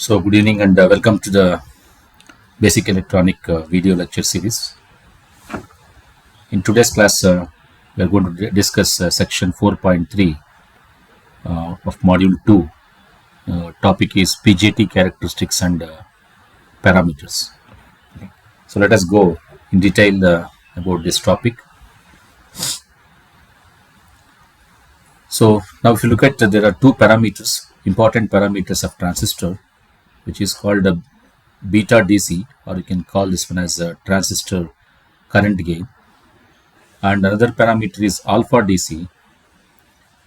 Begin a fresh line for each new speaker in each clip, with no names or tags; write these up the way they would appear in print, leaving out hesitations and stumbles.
So, good evening and welcome to the Basic Electronic video lecture series. In today's class, we are going to discuss section 4.3 of module 2. Topic is BJT Characteristics and Parameters. Okay. So, let us go in detail about this topic. So, now if you look at there are two parameters, important parameters of transistor, which is called beta DC, or you can call this one as a transistor current gain, and another parameter is alpha DC.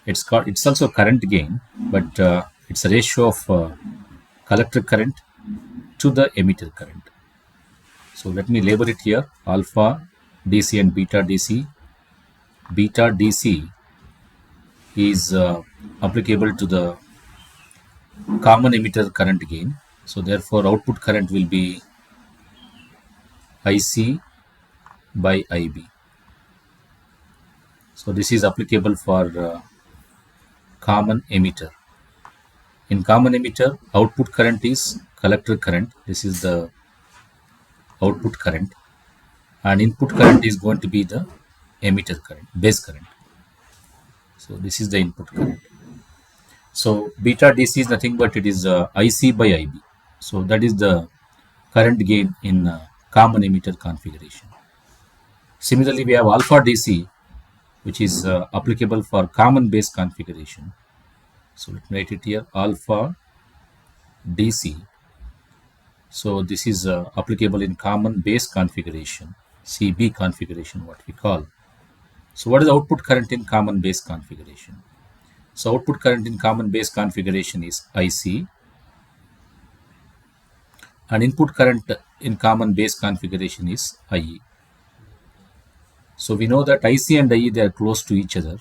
It's also current gain, but it's a ratio of collector current to the emitter current. So let me label it here: alpha DC and beta DC. Beta DC is applicable to the common emitter current gain. So therefore, output current will be IC by IB. So this is applicable for common emitter. In common emitter, output current is collector current. This is the output current, and input current is going to be the emitter current, base current. So this is the input current. So beta DC is nothing but it is IC by IB. So that is the current gain in common emitter configuration. Similarly, we have alpha DC, which is applicable for common base configuration. So let me write it here: alpha DC. So this is applicable in common base configuration, CB configuration, what we call. So what is output current in common base configuration? So output current in common base configuration is IC, and input current in common base configuration is IE. So we know that IC and IE, they are close to each other.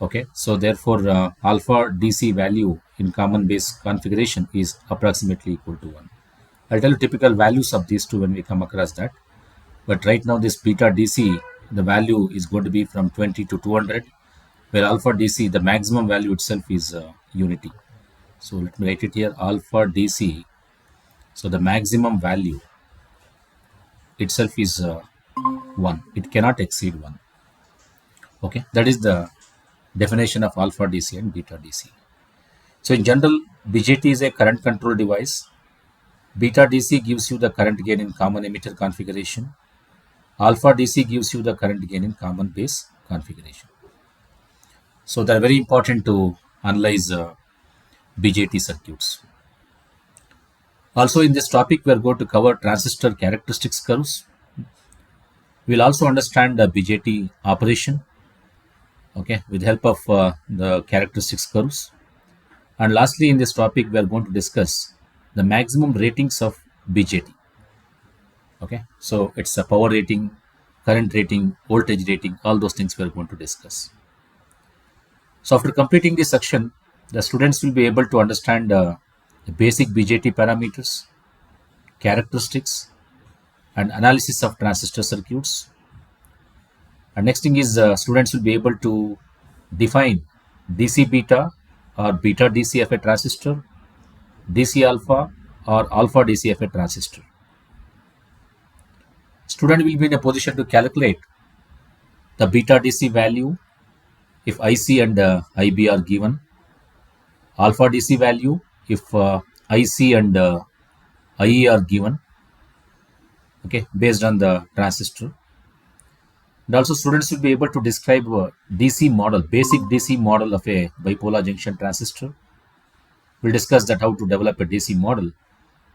Okay, so therefore alpha DC value in common base configuration is approximately equal to 1. I'll tell you typical values of these two when we come across that. But right now this beta DC, the value is going to be from 20 to 200, where alpha DC, the maximum value itself is unity. So let me write it here: alpha DC. So the maximum value itself is 1. It cannot exceed 1. Okay, that is the definition of alpha DC and beta DC. So in general, BJT is a current control device. Beta DC gives you the current gain in common emitter configuration. Alpha DC gives you the current gain in common base configuration. So they are very important to analyze BJT circuits. Also in this topic, we are going to cover transistor characteristics curves. We will also understand the BJT operation, okay, with the help of the characteristics curves. And lastly, in this topic, we are going to discuss the maximum ratings of BJT. Okay, so it's a power rating, current rating, voltage rating, all those things we are going to discuss. So after completing this section, the students will be able to understand the basic BJT parameters, characteristics, and analysis of transistor circuits. And next thing is students will be able to define DC beta or beta DC of a transistor, DC alpha or alpha DC of a transistor. Student will be in a position to calculate the beta DC value if IC and IB are given, alpha DC value if IC and IE are given, okay, based on the transistor. And also students will be able to describe a DC model, basic DC model of a bipolar junction transistor. We'll discuss that how to develop a DC model,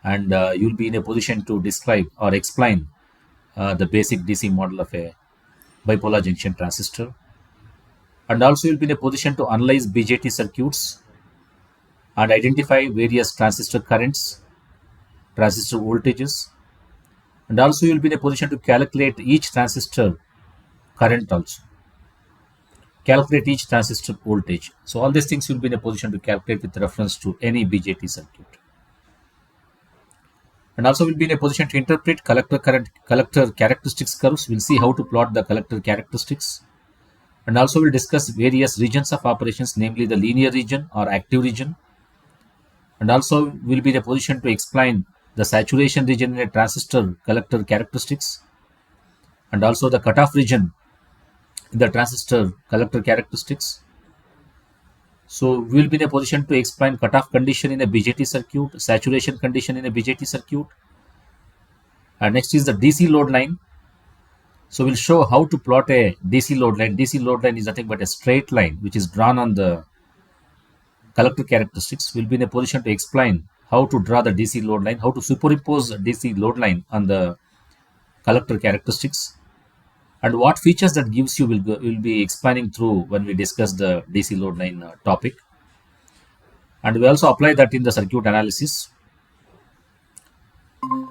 and you'll be in a position to describe or explain the basic DC model of a bipolar junction transistor. And also you'll be in a position to analyze BJT circuits and identify various transistor currents, transistor voltages, and also you'll be in a position to calculate each transistor current, also calculate each transistor voltage. So all these things you'll be in a position to calculate with reference to any BJT circuit. And also we'll be in a position to interpret collector characteristics curves. We'll see how to plot the collector characteristics. And also we'll discuss various regions of operations, namely the linear region or active region, and also will be in a position to explain the saturation region in a transistor collector characteristics, and also the cutoff region in the transistor collector characteristics. So we will be in a position to explain cutoff condition in a BJT circuit, saturation condition in a BJT circuit. And next is the DC load line. So we'll show how to plot a DC load line. DC load line is nothing but a straight line which is drawn on the collector characteristics. We'll be in a position to explain how to draw the DC load line, how to superimpose DC load line on the collector characteristics, and what features that gives you will be explaining through when we discuss the DC load line topic. And we also apply that in the circuit analysis.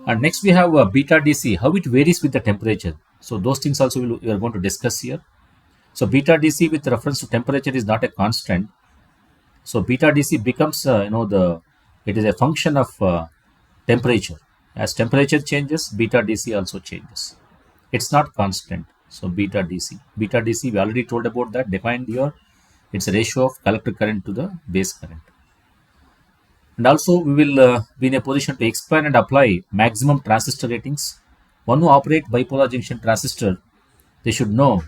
And next we have beta DC, how it varies with the temperature. So those things also we are going to discuss here. So beta DC with reference to temperature is not a constant. So beta DC becomes it is a function of temperature. As temperature changes, beta DC also changes. It's not constant. So beta DC we already told about that, defined here. It's a ratio of collector current to the base current. And also we will be in a position to explain and apply maximum transistor ratings. One who operate bipolar junction transistor, they should know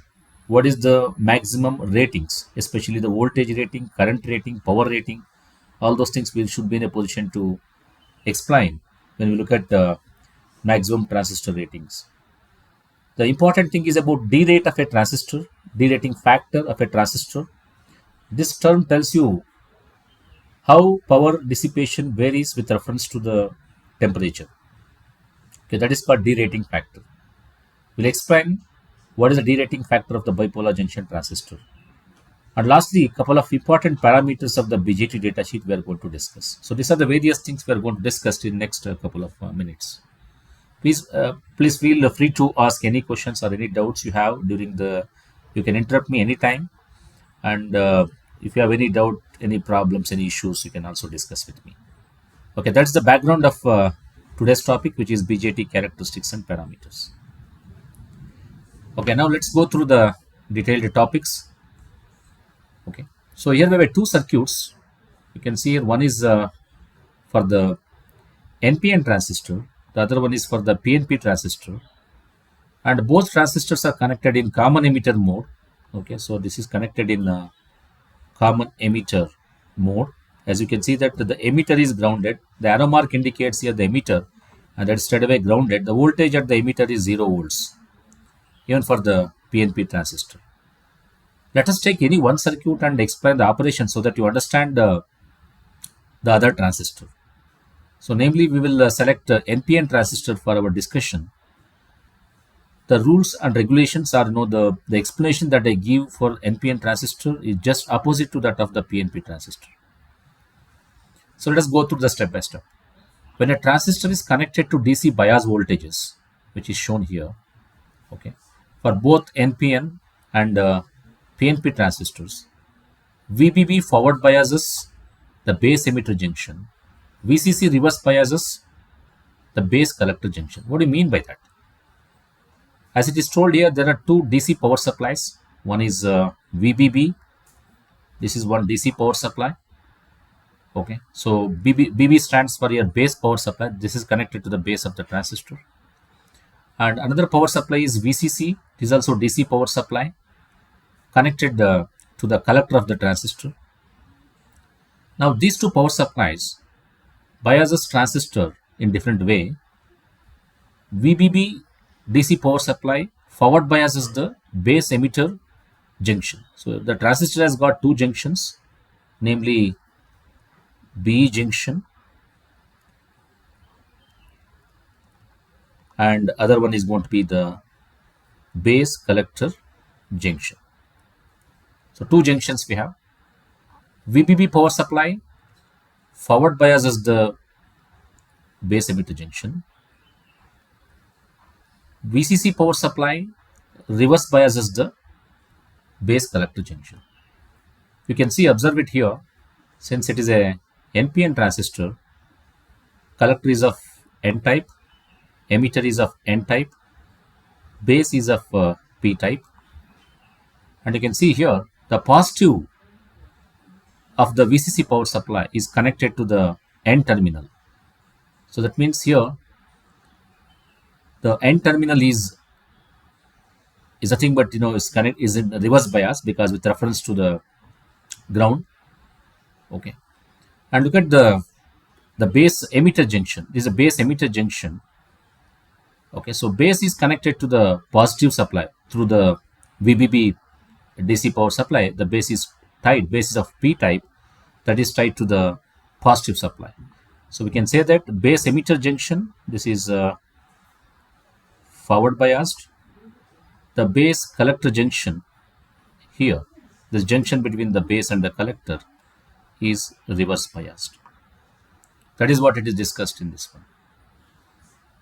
what is the maximum ratings, especially the voltage rating, current rating, power rating. All those things we should be in a position to explain when we look at maximum transistor ratings. The important thing is about derate of a transistor, derating factor of a transistor. This term tells you how power dissipation varies with reference to the temperature. Okay, that is called derating factor. We'll explain what is the derating factor of the bipolar junction transistor. And lastly, a couple of important parameters of the BJT datasheet we are going to discuss. So these are the various things we are going to discuss in the next couple of minutes. Please feel free to ask any questions or any doubts you have during the. You can interrupt me anytime, and if you have any doubt, any problems, any issues, you can also discuss with me. Okay, that's the background of today's topic, which is BJT characteristics and parameters. Okay, now let's go through the detailed topics. Okay, so here we have two circuits. You can see here one is for the NPN transistor, the other one is for the PNP transistor, and both transistors are connected in common emitter mode. Okay, so this is connected in common emitter mode. As you can see that the emitter is grounded. The arrow mark indicates here the emitter, and that's straight away grounded. The voltage at the emitter is 0 volts, even for the PNP transistor. Let us take any one circuit and explain the operation so that you understand the other transistor. So namely, we will select NPN transistor for our discussion. The rules and regulations are the explanation that I give for NPN transistor is just opposite to that of the PNP transistor. So let us go through the step by step. When a transistor is connected to DC bias voltages, which is shown here, okay, for both NPN and PNP transistors, VBB forward biases the base emitter junction, VCC reverse biases the base collector junction. What do you mean by that? As it is told here, there are two DC power supplies. One is VBB. This is one DC power supply. Okay, so BB stands for your base power supply. This is connected to the base of the transistor. And another power supply is VCC. This is also DC power supply connected to the collector of the transistor. Now these two power supplies biases transistor in different way. VBB DC power supply forward biases the base emitter junction. So the transistor has got two junctions, namely B junction and other one is going to be the base collector junction. So two junctions we have. VBB power supply forward biases the base emitter junction. VCC power supply reverse biases the base collector junction. You can see, observe it here, since it is a NPN transistor, collector is of N type, emitter is of N type, base is of P type, and you can see here the positive of the VCC power supply is connected to the N terminal. So that means here the N terminal is nothing but is in reverse bias because with reference to the ground. Okay, and look at the base emitter junction. This is a base emitter junction. Okay, so base is connected to the positive supply through the VBB DC power supply. The base is tied, base is of P type, that is tied to the positive supply. So we can say that base emitter junction, this is forward biased. The base collector junction here, this junction between the base and the collector is reverse biased. That is what it is discussed in this one.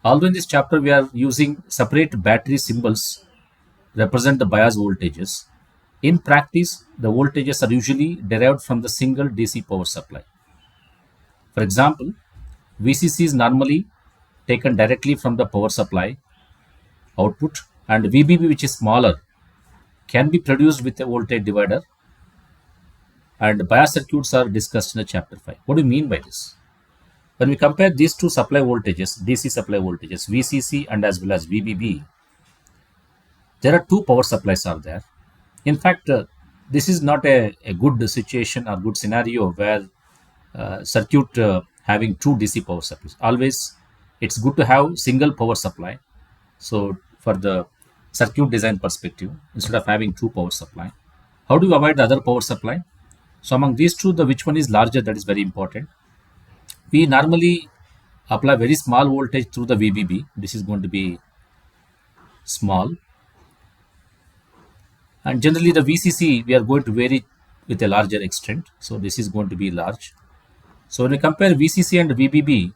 Although in this chapter we are using separate battery symbols represent the bias voltages, in practice the voltages are usually derived from the single DC power supply. For example, VCC is normally taken directly from the power supply output, and VBB, which is smaller, can be produced with a voltage divider, and bias circuits are discussed in the chapter 5. What do you mean by this? When we compare these two supply voltages, DC supply voltages, VCC and as well as VBB, there are two power supplies are there. In fact, this is not a good situation or good scenario where circuit having two DC power supplies. Always it's good to have single power supply. So for the circuit design perspective, instead of having two power supply, how do you avoid the other power supply? So among these two, which one is larger, that is very important. We normally apply very small voltage through the VBB. This is going to be small. And generally the VCC, we are going to vary with a larger extent. So this is going to be large. So when we compare VCC and VBB,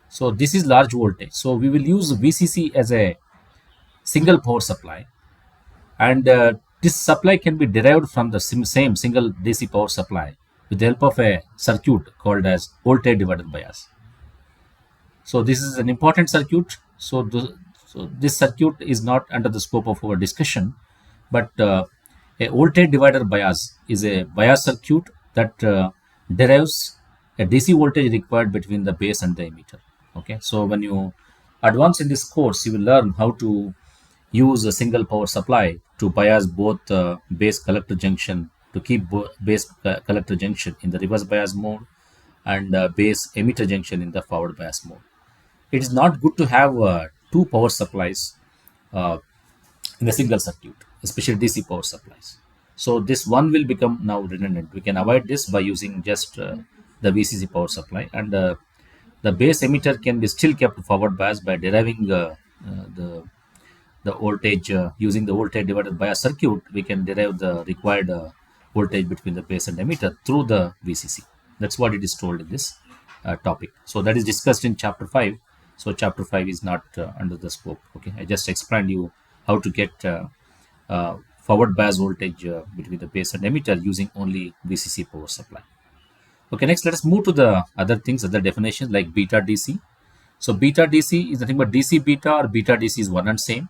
so this is large voltage. So we will use VCC as a single power supply. And this supply can be derived from the same single DC power supply with the help of a circuit called as voltage divider bias. So this is an important circuit. So this circuit is not under the scope of our discussion, but a voltage divider bias is a bias circuit that derives a DC voltage required between the base and the emitter. Okay, so when you advance in this course, you will learn how to use a single power supply to bias both base collector junction, to keep base collector junction in the reverse bias mode and base emitter junction in the forward bias mode. It is not good to have two power supplies in a single circuit, especially DC power supplies. So this one will become now redundant. We can avoid this by using just the VCC power supply, and the base emitter can be still kept forward bias by deriving the voltage using the voltage divided bias circuit. We can derive the required voltage between the base and emitter through the VCC. That's what it is told in this topic. So that is discussed in chapter 5. So chapter 5 is not under the scope. Okay, I just explained you how to get forward bias voltage between the base and emitter using only VCC power supply. Okay, next let us move to the other things, other definitions like beta DC. So beta DC is nothing but DC beta or beta DC is one and same,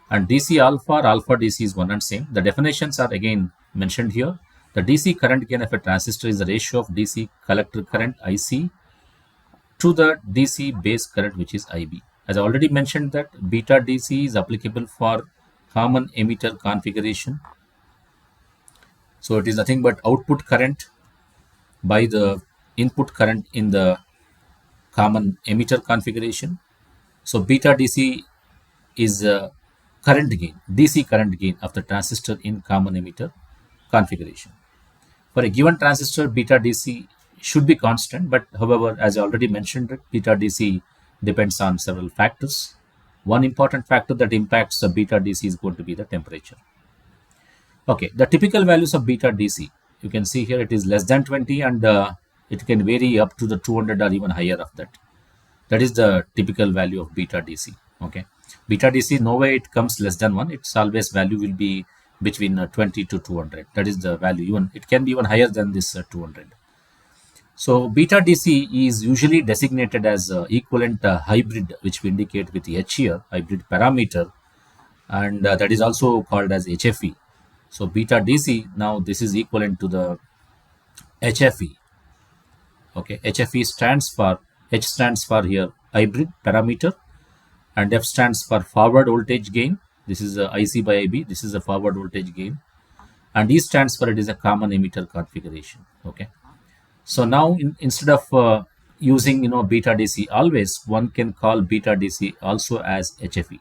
and DC alpha or alpha DC is one and same. The definitions are again mentioned here. The DC current gain of a transistor is the ratio of DC collector current IC to the DC base current, which is IB. As I already mentioned, that beta DC is applicable for common emitter configuration. So it is nothing but output current by the input current in the common emitter configuration. So beta DC is current gain, DC current gain of the transistor in common emitter configuration. For a given transistor, beta DC should be constant, but however, as I already mentioned, beta DC depends on several factors. One important factor that impacts the beta DC is going to be the temperature. Okay, the typical values of beta DC, you can see here it is less than 20, and it can vary up to the 200 or even higher of that. That is the typical value of beta DC. Okay, beta DC, no way it comes less than 1. Its always value will be between 20 to 200. That is the value. Even it can be even higher than this 200. So beta DC is usually designated as equivalent hybrid, which we indicate with H here, hybrid parameter, and that is also called as HFE. So beta DC, now this is equivalent to the HFE, Okay, HFE stands for, H stands for here hybrid parameter, and F stands for forward voltage gain. This is a IC by IB. This is a forward voltage gain, and E stands for, it is a common emitter configuration. Okay, so now instead of using beta DC always, one can call beta DC also as HFE.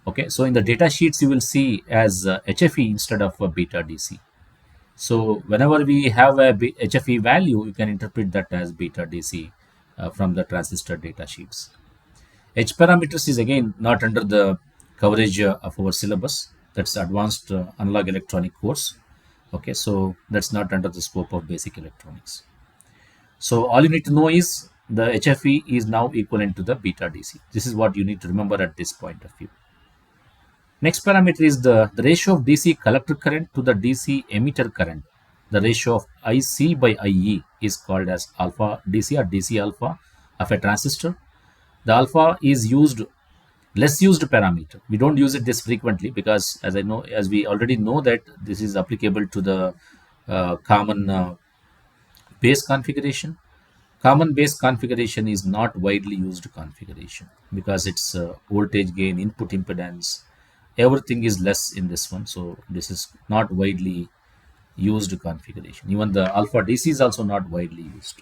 Okay, so in the data sheets you will see as HFE instead of beta DC. So whenever we have a HFE value, you can interpret that as beta DC from the transistor data sheets. H parameters is again not under the coverage of our syllabus. That's advanced analog electronic course. Okay, so that's not under the scope of basic electronics. So all you need to know is the HFE is now equivalent to the beta DC. This is what you need to remember at this point of view. Next parameter is the ratio of DC collector current to the DC emitter current. The ratio of IC by IE is called as alpha DC or DC alpha of a transistor. The alpha is less used parameter. We don't use it this frequently because as we already know that this is applicable to the common base configuration. Common base configuration is not widely used configuration because it's voltage gain, input impedance, everything is less in this one. So this is not widely used configuration. Even the alpha DC is also not widely used.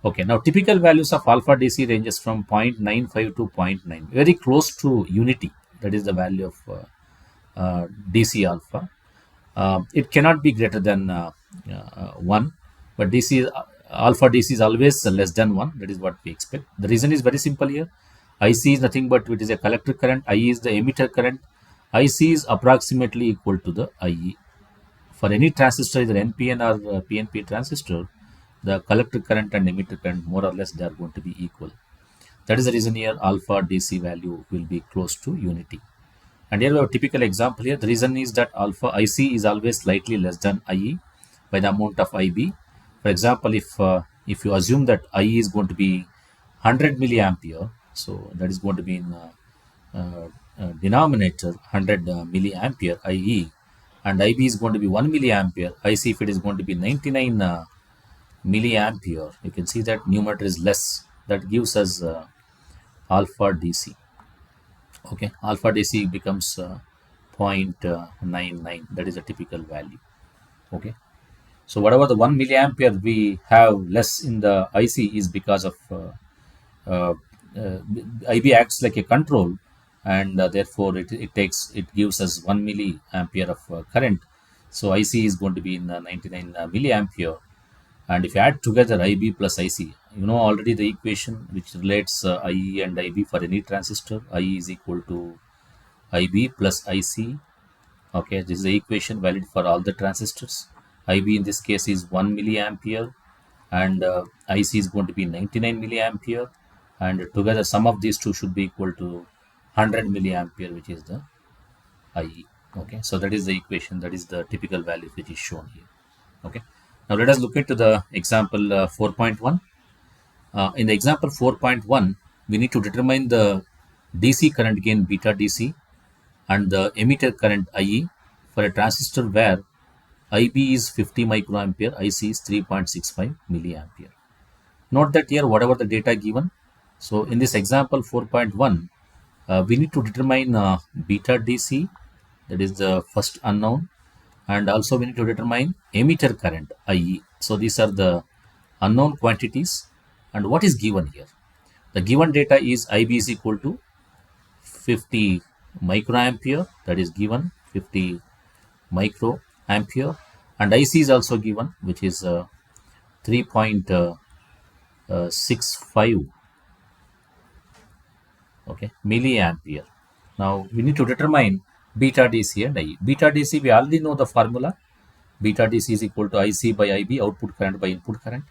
Okay, now typical values of alpha DC ranges from 0.95 to 0.9, very close to unity. That is the value of DC alpha. It cannot be greater than 1, but alpha DC is always less than 1. That is what we expect. The reason is very simple here. IC is nothing but it is a collector current. IE is the emitter current. IC is approximately equal to the IE. For any transistor, either NPN or PNP transistor, the collector current and emitter current more or less they are going to be equal. That is the reason here alpha DC value will be close to unity. And here we have a typical example here. The reason is that alpha IC is always slightly less than IE by the amount of IB. For example, if you assume that IE is going to be 100 milliampere, so that is going to be in denominator 100 milliampere IE, and IB is going to be 1 milliampere. IC, if it is going to be 99 milliampere, you can see that numerator is less. That gives us alpha DC. Okay, alpha DC becomes 0.99. That is a typical value. Okay, so whatever the 1 milliampere we have less in the IC is because of IB acts like a control, and therefore it gives us 1 milliampere of current. So IC is going to be in 99 milliampere. And if you add together IB plus IC, you know already the equation which relates IE and IB for any transistor. IE is equal to IB plus IC. Okay, this is the equation valid for all the transistors. IB in this case is 1 milliampere, and IC is going to be 99 milliampere. And together sum of these two should be equal to 100 milliampere, which is the IE. Okay, so that is the equation, that is the typical value which is shown here. Okay. Now let us look into the example 4.1. In the example 4.1, we need to determine the DC current gain beta DC and the emitter current IE for a transistor where IB is 50 microampere, IC is 3.65 milliampere. Note that here whatever the data given. So in this example 4.1, we need to determine beta DC, that is the first unknown. And also we need to determine emitter current IE. So these are the unknown quantities. And what is given here? The given data is IB is equal to 50 microampere, that is given 50 microampere, and IC is also given, which is 3.65 okay, milliampere. Now we need to determine beta DC and IE. Beta DC, we already know the formula. Beta DC is equal to IC by IB, output current by input current.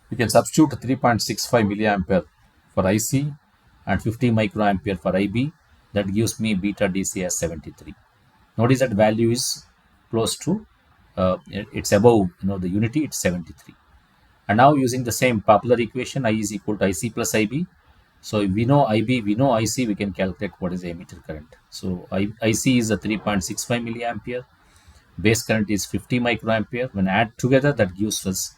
We can substitute 3.65 milliampere for IC and 50 microampere for IB. That gives me beta DC as 73. Notice that value is close to, it's above the unity, it's 73. And now using the same popular equation, I is equal to IC plus IB. So if we know IB, we know IC, we can calculate what is the emitter current. So IC is a 3.65 milliampere. Base current is 50 microampere. When add together, that gives us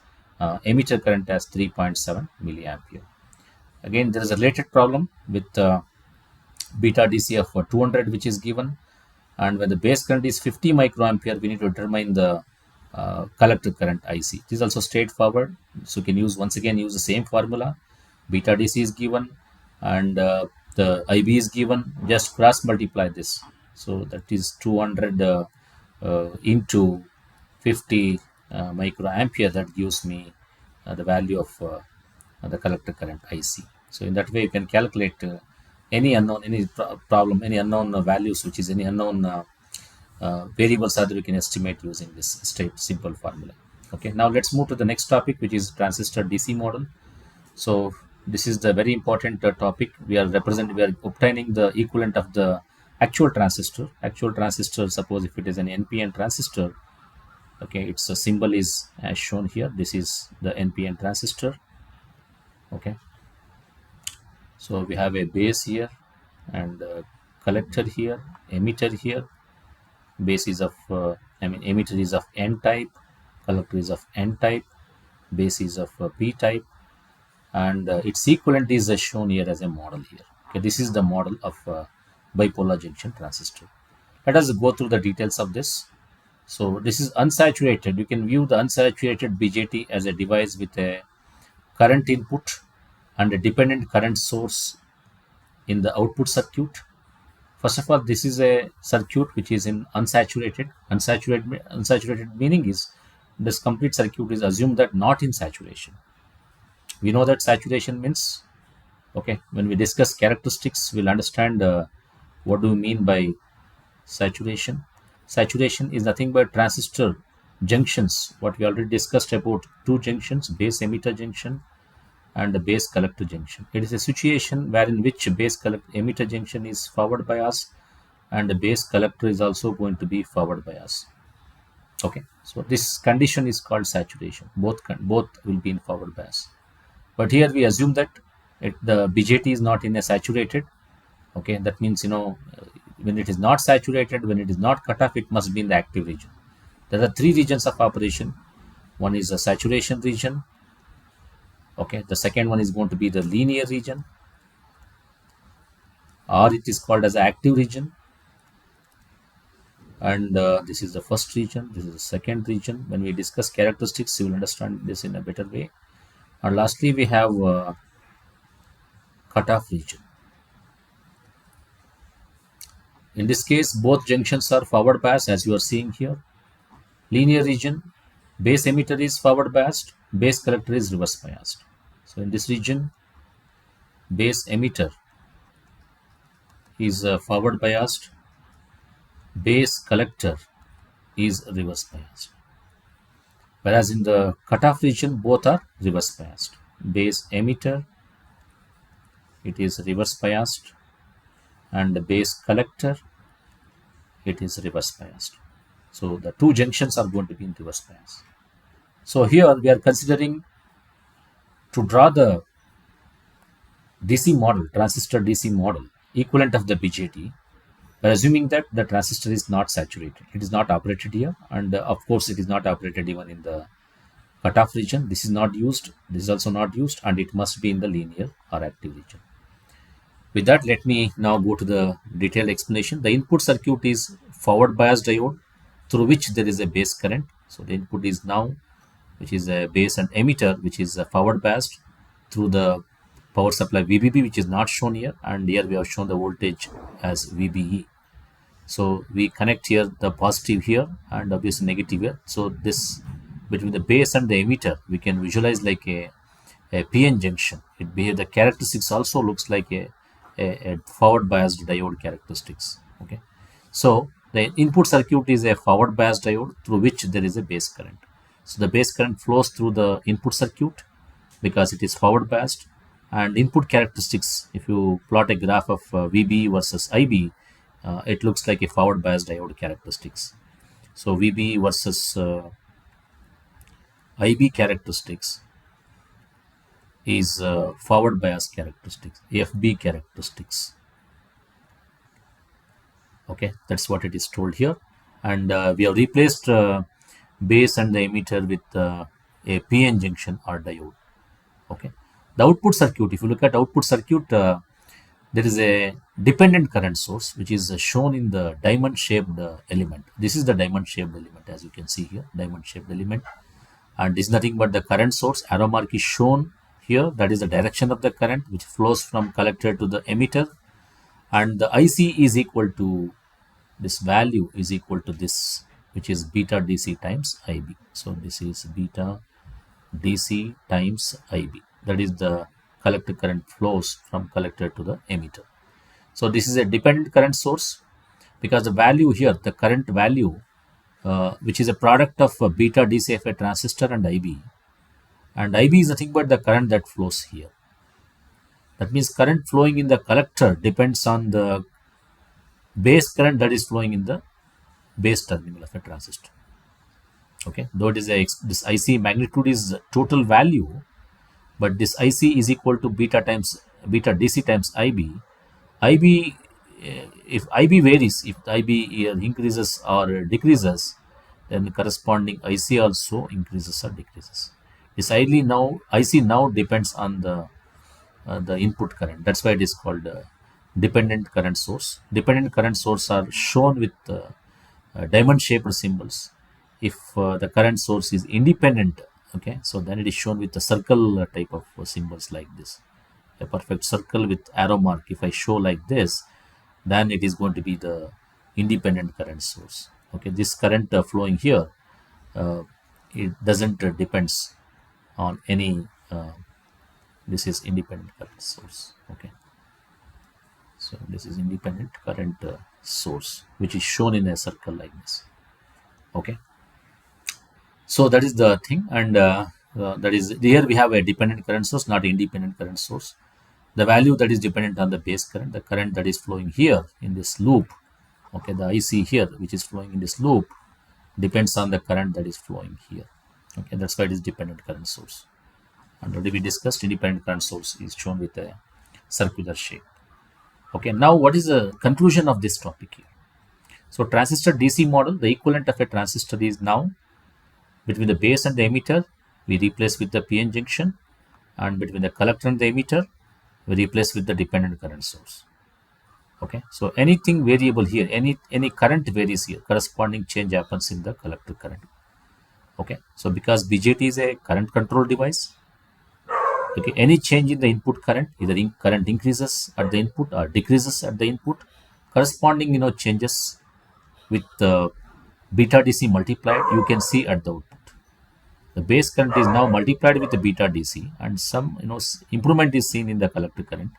emitter current as 3.7 milliampere. Again, there is a related problem with beta DC of 200, which is given, and when the base current is 50 microampere, we need to determine the collector current IC. It is also straightforward, so you can once again use the same formula. Beta DC is given, and the IB is given. Just cross multiply this, so that is 200 into 50 microampere. That gives me the value of the collector current IC. So in that way, you can calculate any unknown, any problem, any unknown values, which is any unknown variables that we can estimate using this straight simple formula. Okay, now let's move to the next topic, which is transistor DC model. So this is the very important topic. We are obtaining the equivalent of the actual transistor. Actual transistor, suppose if it is an NPN transistor, okay, its symbol is as shown here. This is the NPN transistor. Okay, so we have a base here and collector here, emitter here. Base is of emitter is of N type, collector is of N type, base is of P type, and its equivalent is shown here as a model here. Okay, this is the model of bipolar junction transistor. Let us go through the details of this. So this is unsaturated. You can view the unsaturated BJT as a device with a current input and a dependent current source in the output circuit. First of all, this is a circuit which is in unsaturated. Unsaturated meaning is this complete circuit is assumed that not in saturation. We know that saturation means, okay, when we discuss characteristics, we'll understand what do we mean by saturation. Saturation is nothing but transistor junctions, what we already discussed about two junctions, base emitter junction and the base collector junction. It is a situation wherein which base emitter junction is forward bias and the base collector is also going to be forward bias. Okay, so this condition is called saturation. Both will be in forward bias. But here we assume that the BJT is not in a saturated. Okay, that means, when it is not saturated, when it is not cut off, it must be in the active region. There are three regions of operation. One is the saturation region. Okay, the second one is going to be the linear region, or it is called as active region. And this is the first region, this is the second region. When we discuss characteristics, you will understand this in a better way. And lastly, we have cutoff region. In this case, both junctions are forward biased, as you are seeing here. Linear region, base emitter is forward biased, base collector is reverse biased. So in this region, base emitter is forward biased, base collector is reverse biased. Whereas in the cutoff region, both are reverse biased. Base emitter, it is reverse biased, and the base collector, it is reverse biased. So the two junctions are going to be in reverse bias. So here we are considering to draw the DC model, transistor DC model, equivalent of the BJT, by assuming that the transistor is not saturated. It is not operated here, and of course it is not operated even in the cutoff region. This is not used, this is also not used, and it must be in the linear or active region. With that, let me now go to the detailed explanation. The input circuit is forward bias diode through which there is a base current. So the input is now, which is a base, and emitter, which is forward biased through the power supply VBB, which is not shown here, and here we have shown the voltage as VBE. So we connect here the positive here and obviously negative here. So this between the base and the emitter, we can visualize like a PN junction. The characteristics also looks like a forward biased diode characteristics. Okay, so the input circuit is a forward biased diode through which there is a base current. So the base current flows through the input circuit because it is forward biased. And input characteristics, if you plot a graph of VB versus IB, it looks like a forward biased diode characteristics. So VB versus IB characteristics is forward bias characteristics, FB characteristics. Okay, that's what it is told here. And we have replaced base and the emitter with a PN junction or diode. Okay. The output circuit, if you look at output circuit, there is a dependent current source which is shown in the diamond shaped element. This is the diamond shaped element, as you can see here, diamond shaped element, and this is nothing but the current source. Arrow mark is shown here, that is the direction of the current which flows from collector to the emitter, and the IC is equal to, this value is equal to this, which is beta DC times IB. So this is beta DC times IB, that is the collector current flows from collector to the emitter. So this is a dependent current source, because the value here, the current value, which is a product of beta DC of a transistor and IB, and IB is nothing but the current that flows here. That means current flowing in the collector depends on the base current that is flowing in the base terminal of a transistor. Okay, though it is this IC magnitude is total value, but this IC is equal to beta DC times IB. IB, if IB varies, if IB increases or decreases, then the corresponding IC also increases or decreases. This IC now depends on the input current. That's why it is called dependent current source. Dependent current source are shown with diamond shaped symbols. If the current source is independent, okay, so then it is shown with the circle type of symbols like this, a perfect circle with arrow mark. If I show like this, then it is going to be the independent current source. Okay, this current flowing here, it doesn't depends on any, this is independent current source. Okay, so this is independent current source, which is shown in a circle like this. Okay, so that is the thing, and that is, here we have a dependent current source, not independent current source. The value that is dependent on the base current, the current that is flowing here in this loop, okay, the IC here which is flowing in this loop depends on the current that is flowing here. Okay, that's why it is dependent current source. And already we discussed, independent current source is shown with a circular shape. Okay, now what is the conclusion of this topic here? So transistor DC model, the equivalent of a transistor is now between the base and the emitter, we replace with the PN junction, and between the collector and the emitter, we replace with the dependent current source. Okay, so anything variable here, any current varies here, corresponding change happens in the collector current. Okay, so because BJT is a current control device, okay, any change in the input current, either current increases at the input or decreases at the input, corresponding changes with the beta DC multiplied, you can see at the output. The base current is now multiplied with the beta DC, and some improvement is seen in the collector current,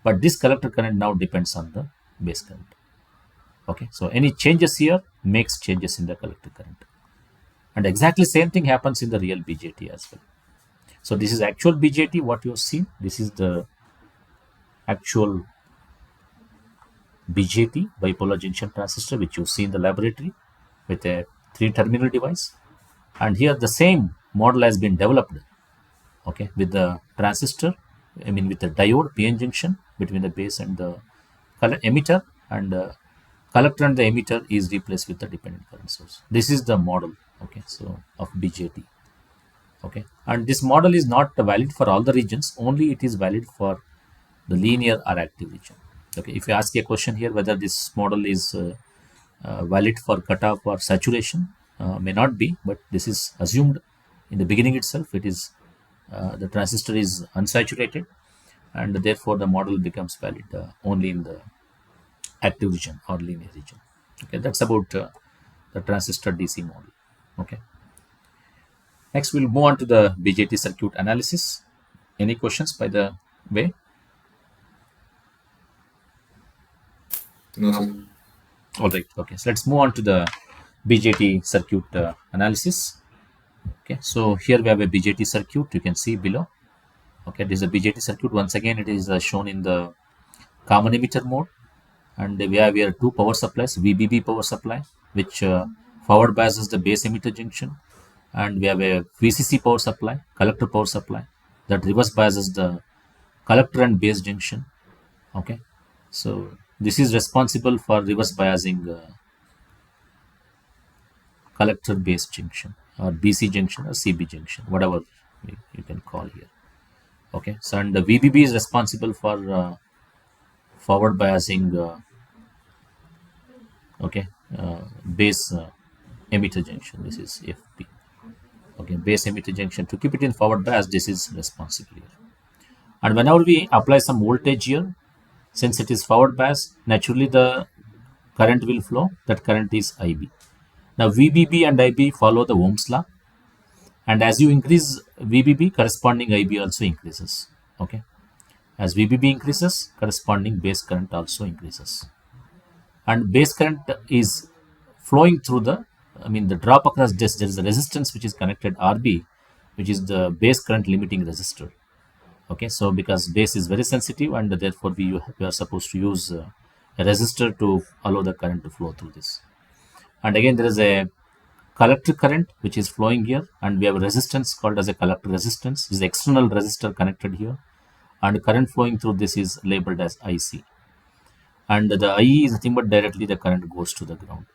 but this collector current now depends on the base current. Okay, so any changes here makes changes in the collector current, and exactly same thing happens in the real BJT as well. So this is actual BJT, what you have seen. This is the actual BJT, bipolar junction transistor, which you see in the laboratory with a 3-terminal device. And here the same model has been developed, okay, with the transistor, with the diode PN junction between the base and the emitter, and collector and the emitter is replaced with the dependent current source. This is the model, okay, so of BJT. Okay, and this model is not valid for all the regions, only it is valid for the linear or active region. Okay, if you ask a question here whether this model is valid for cutoff or saturation, may not be, but this is assumed in the beginning itself. It is the transistor is unsaturated, and therefore the model becomes valid only in the active region or linear region. Okay, that's about the transistor DC model. Okay, next we'll move on to the BJT circuit analysis. Any questions by the way?
No, sir.
All right. Okay, so let's move on to the BJT circuit analysis. Okay, so here we have a BJT circuit, you can see below. Okay, this is a BJT circuit. Once again, it is shown in the common emitter mode, and we have here two power supplies, VBB power supply, which forward biases the base emitter junction, and we have a VCC power supply, collector power supply, that reverse biases the collector and base junction. Okay, so this is responsible for reverse biasing collector base junction, or BC junction or CB junction, whatever you can call here. Okay, so and the VBB is responsible for forward biasing, okay, base emitter junction. This is FP. Okay, base emitter junction. To keep it in forward bias, this is responsible here. And whenever we apply some voltage here, since it is forward bias, naturally the current will flow. That current is IB. Now VBB and IB follow the Ohm's law, and as you increase VBB, corresponding IB also increases. Okay, as VBB increases, corresponding base current also increases, and base current is flowing through the, the drop across this. There is a resistance which is connected RB, which is the base current limiting resistor. Okay, so because base is very sensitive, and therefore we are supposed to use a resistor to allow the current to flow through this. And again, there is a collector current which is flowing here, and we have a resistance called as a collector resistance. This is the external resistor connected here, and current flowing through this is labeled as IC. And the IE is nothing but directly the current goes to the ground.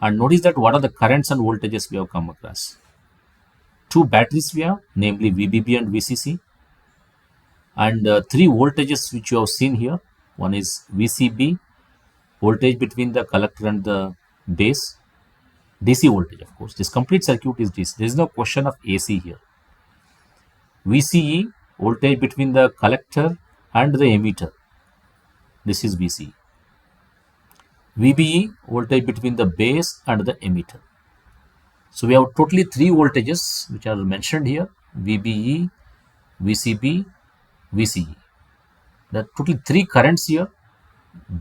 And notice that what are the currents and voltages we have come across. Two batteries we have, namely VBB and VCC, and three voltages which you have seen here. One is VCB, voltage between the collector and the base, DC voltage, of course. This complete circuit is DC. There is no question of AC here. VCE, voltage between the collector and the emitter. This is VCE. VBE, voltage between the base and the emitter. So we have totally three voltages which are mentioned here: VBE, VCB, VCE. There are totally three currents here: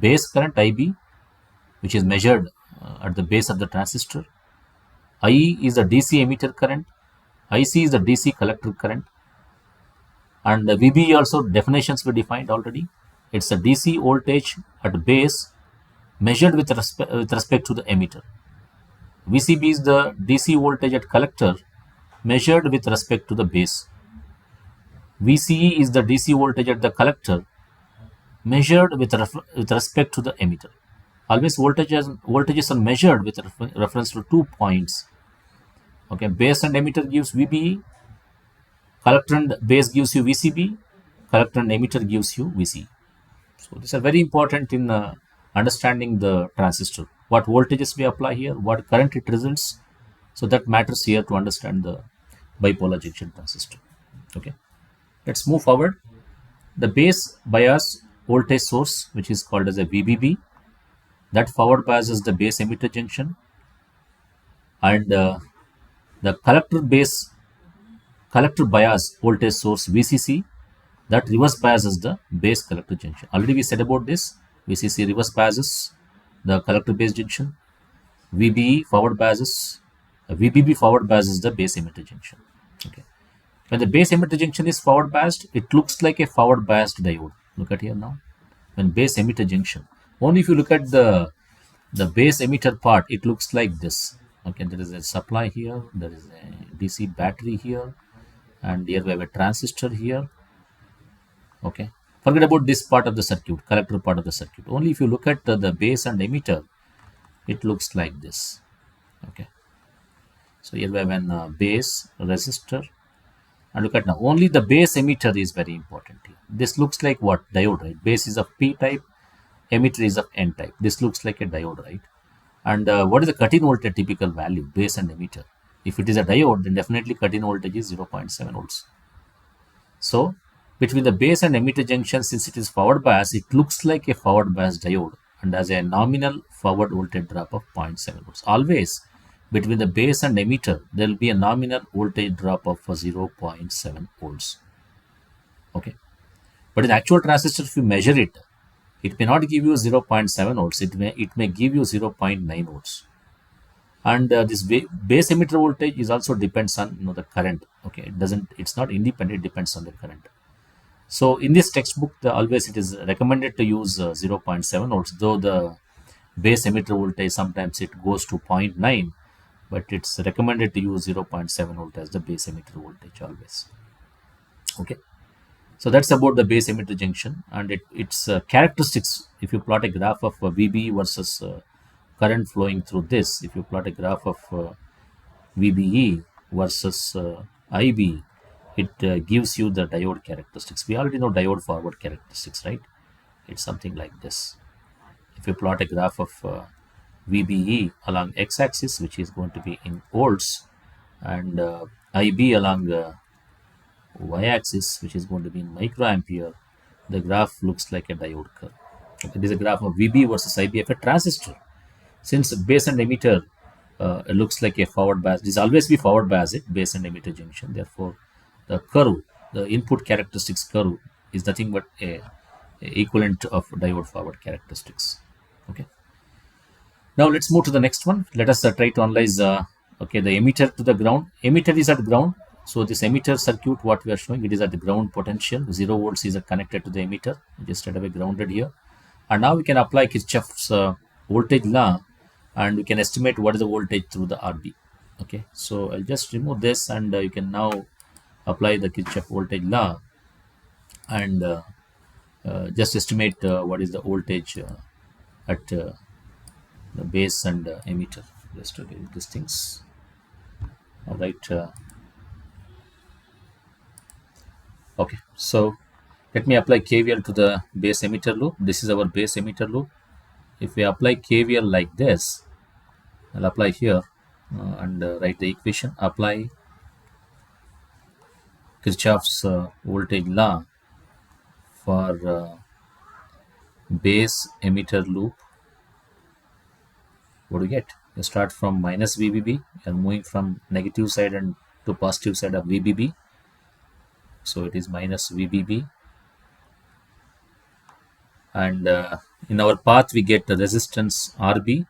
base current IB, which is measured at the base of the transistor; IE is the DC emitter current; IC is the DC collector current; and the VBE also definitions were defined already. It's a DC voltage at base measured with respect to the emitter. VCB is the DC voltage at collector measured with respect to the base. VCE is the DC voltage at the collector measured with respect to the emitter. Always voltages are measured with reference to 2 points. Okay, base and emitter gives VBE, collector and base gives you VCB, collector and emitter gives you VCE. So these are very important in understanding the transistor. What voltages we apply here, what current it results. So that matters here to understand the bipolar junction transistor. Okay, let's move forward. The base bias voltage source, which is called as a VBB, that forward biases the base emitter junction, and the collector bias voltage source VCC, that reverse biases the base collector junction. Already we said about this. VCC reverse biases the collector base junction. VBE forward biases, VBB forward biases the base emitter junction. Okay. When the base emitter junction is forward biased, it looks like a forward biased diode. Look at here now. When base emitter junction, only if you look at the base emitter part, it looks like this. Okay, there is a supply here, there is a DC battery here, and here we have a transistor here. Okay, forget about this part of the circuit, collector part of the circuit. Only if you look at the base and emitter, it looks like this. Okay, so here we have an base resistor, and look at now, only the base emitter is very important here. This looks like what? Diode, right? Base is of P type, emitter is of N type. This looks like a diode, right? And what is the cut-in voltage typical value, base and emitter? If it is a diode, then definitely cut-in voltage is 0.7 volts. So between the base and emitter junction, since it is forward bias, it looks like a forward bias diode and has a nominal forward voltage drop of 0.7 volts. Always between the base and emitter, there will be a nominal voltage drop of 0.7 volts. Okay, but in the actual transistor, if you measure it, it may not give you 0.7 volts. It may give you 0.9 volts. And this base emitter voltage is also depends on the current. Okay, it's not independent. It depends on the current. So in this textbook, always it is recommended to use 0.7 volts. Though the base emitter voltage sometimes it goes to 0.9, but it's recommended to use 0.7 volt as the base emitter voltage always. Okay. So that's about the base emitter junction and its characteristics. If you plot a graph of VB versus current flowing through this, if you plot a graph of VBE versus IB, it gives you the diode characteristics. We already know diode forward characteristics, right? It's something like this. If you plot a graph of VBE along x-axis, which is going to be in volts, and IB along the y-axis, which is going to be in microampere, the graph looks like a diode curve. It is a graph of VB versus IB of a transistor. Since base and emitter it looks like a forward bias, this always be forward biased base and emitter junction. Therefore, the curve, the input characteristics curve, is nothing but a equivalent of diode forward characteristics. Okay. Now let's move to the next one. Let us try to analyze okay, the emitter to the ground. Emitter is at ground. So this emitter circuit, what we are showing, it is at the ground potential. 0 volts is connected to the emitter, which is straight away grounded here. And now we can apply Kirchhoff's voltage law, and we can estimate what is the voltage through the RB. Okay, so I'll just remove this, and you can now apply the Kirchhoff voltage law, and just estimate what is the voltage at the base and emitter. Just to get these things. All right. Okay, so let me apply KVL to the base emitter loop. This is our base emitter loop. If we apply KVL like this, I'll apply here and write the equation. Apply Kirchhoff's voltage law for base emitter loop. What do you get? You start from minus VBB and moving from negative side and to positive side of VBB. So it is minus VBB. And in our path, we get the resistance RB